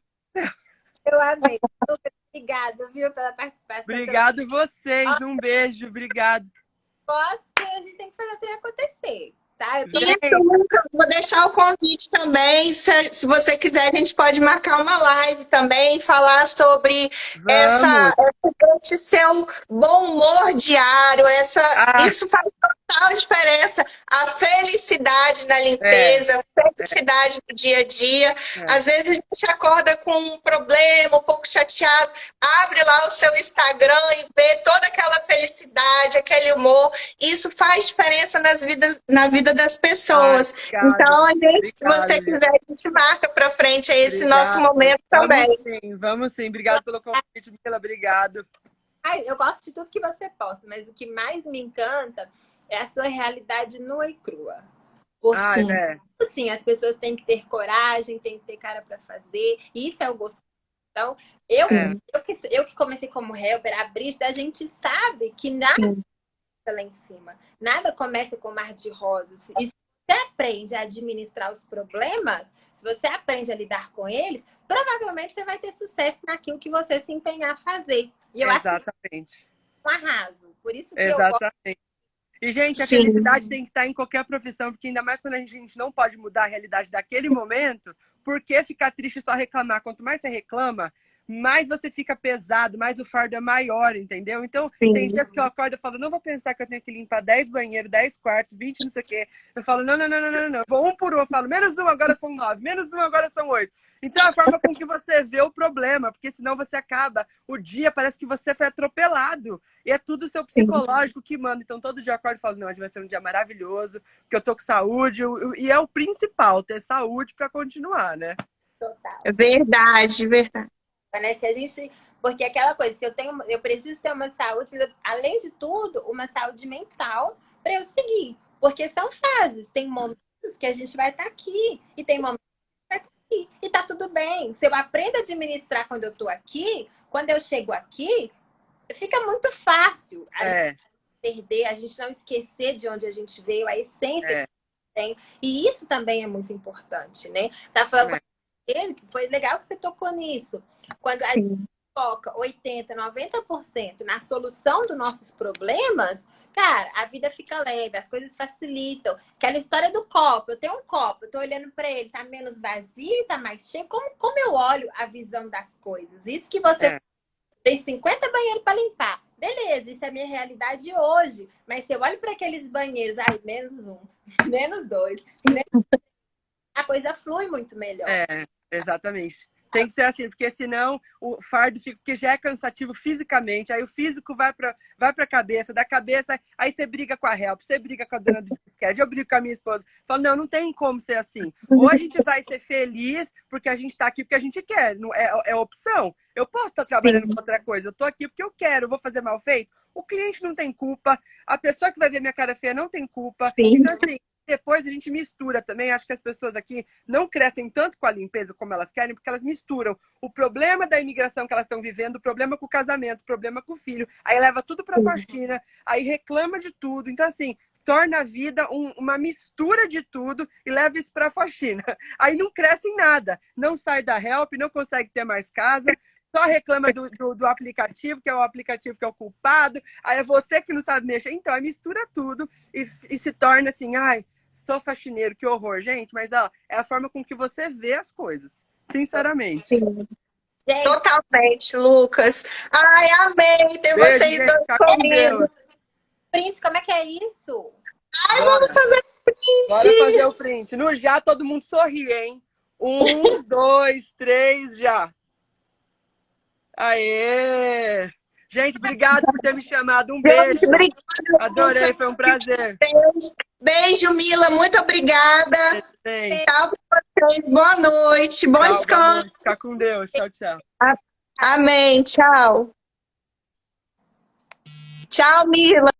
Eu amei. Lucas, obrigada, viu, pela participação. Obrigado vocês. Um beijo, obrigado. Gosto, a gente tem que fazer o trem acontecer. Tá? Vou deixar o convite também. Se você quiser, a gente pode marcar uma live também, falar sobre esse seu bom humor diário. Isso faz total diferença. A felicidade na limpeza, a felicidade no dia a dia. Às vezes a gente acorda com um problema, um pouco chateado, abre lá o seu Instagram e vê toda aquela felicidade, aquele humor. Isso faz diferença na vida das pessoas. Então, se você quiser, a gente marca para frente aí esse nosso momento também. Vamos sim. Obrigado pelo convite, Mila. Obrigado. Ai, eu gosto de tudo que você posta, mas o que mais me encanta é a sua realidade nua e crua. Sim, as pessoas têm que ter coragem, têm que ter cara para fazer. E isso é o gostoso. Então, eu que comecei como helper, a Brígida, a gente sabe que nada lá em cima. Nada começa com mar de rosas. E se você aprende a administrar os problemas, se você aprende a lidar com eles, provavelmente você vai ter sucesso naquilo que você se empenhar a fazer. E eu acho que um arraso. Por isso que eu gosto. E, gente, a felicidade tem que estar em qualquer profissão, porque ainda mais quando a gente não pode mudar a realidade daquele momento, por que ficar triste e só reclamar? Quanto mais você reclama, mais você fica pesado, mais o fardo é maior, entendeu? Então, tem dias que eu acordo e falo, não vou pensar que eu tenho que limpar 10 banheiros, 10 quartos, 20 não sei o quê. Eu falo, não. Eu vou um por um, eu falo, menos um, agora são 9, menos um, agora são 8. Então, é a forma com que você vê o problema, porque senão você acaba, o dia parece que você foi atropelado. E é tudo o seu psicológico que manda. Então, todo dia eu acordo e falo, não, hoje vai ser um dia maravilhoso, porque eu tô com saúde. E é o principal, ter saúde para continuar, né? Total. Verdade. Né? Se a gente... Porque aquela coisa, se eu preciso ter uma saúde, além de tudo, uma saúde mental para eu seguir. Porque são fases. Tem momentos que a gente vai estar aqui e tem momentos que vai estar aqui. E tá tudo bem. Se eu aprendo a administrar quando eu tô aqui, quando eu chego aqui, fica muito fácil a gente perder, a gente não esquecer de onde a gente veio, a essência que a gente tem. E isso também é muito importante, né? Tá falando com ele, que foi legal que você tocou nisso. Quando a gente foca 80%, 90% na solução dos nossos problemas, cara, a vida fica leve, as coisas facilitam. Aquela história do copo, eu tenho um copo, eu tô olhando para ele, tá menos vazio, tá mais cheio. Como eu olho a visão das coisas? Isso que você tem 50 banheiros para limpar. Beleza, isso é a minha realidade hoje. Mas se eu olho para aqueles banheiros, menos um, menos dois, a coisa flui muito melhor. Exatamente. Tem que ser assim, porque senão o fardo fica, porque já é cansativo fisicamente, aí o físico vai pra cabeça, da cabeça, aí você briga com a help, você briga com a dona do disquete, eu brigo com a minha esposa. Falo, não tem como ser assim. Ou a gente vai ser feliz porque a gente tá aqui porque a gente quer, não é opção. Eu posso estar trabalhando com outra coisa, eu tô aqui porque eu quero, eu vou fazer mal feito. O cliente não tem culpa, a pessoa que vai ver minha cara feia não tem culpa. Então, assim, depois a gente mistura também. Acho que as pessoas aqui não crescem tanto com a limpeza como elas querem, porque elas misturam o problema da imigração que elas estão vivendo, o problema com o casamento, o problema com o filho. Aí leva tudo para faxina, aí reclama de tudo. Então, assim, torna a vida uma mistura de tudo e leva isso para faxina. Aí não cresce em nada. Não sai da help, não consegue ter mais casa. Só reclama do aplicativo, que é o aplicativo que é o culpado. Aí é você que não sabe mexer. Então, aí mistura tudo e se torna assim, sou faxineiro, que horror. Gente, mas ó, é a forma com que você vê as coisas. Sinceramente. Sim. Gente, Totalmente, Lucas. Ai, amei ter Beijo, vocês gente. dois Fica com comigo. Deus. print, como é que é isso? Ai, Bora. vamos fazer Bora print. fazer o print. No já, todo mundo sorri, hein? 1, 2, 3, já. Aê! Gente, obrigado por ter me chamado. Um beijo. Gente, obrigada. Adorei, Lucas. foi um prazer. Beijo, Mila. Muito obrigada. Gente, Tchau pra vocês. Boa noite. Bom tchau, boa descanso. noite. Fica com Deus. Tchau, tchau. Amém. Tchau. Tchau, Mila.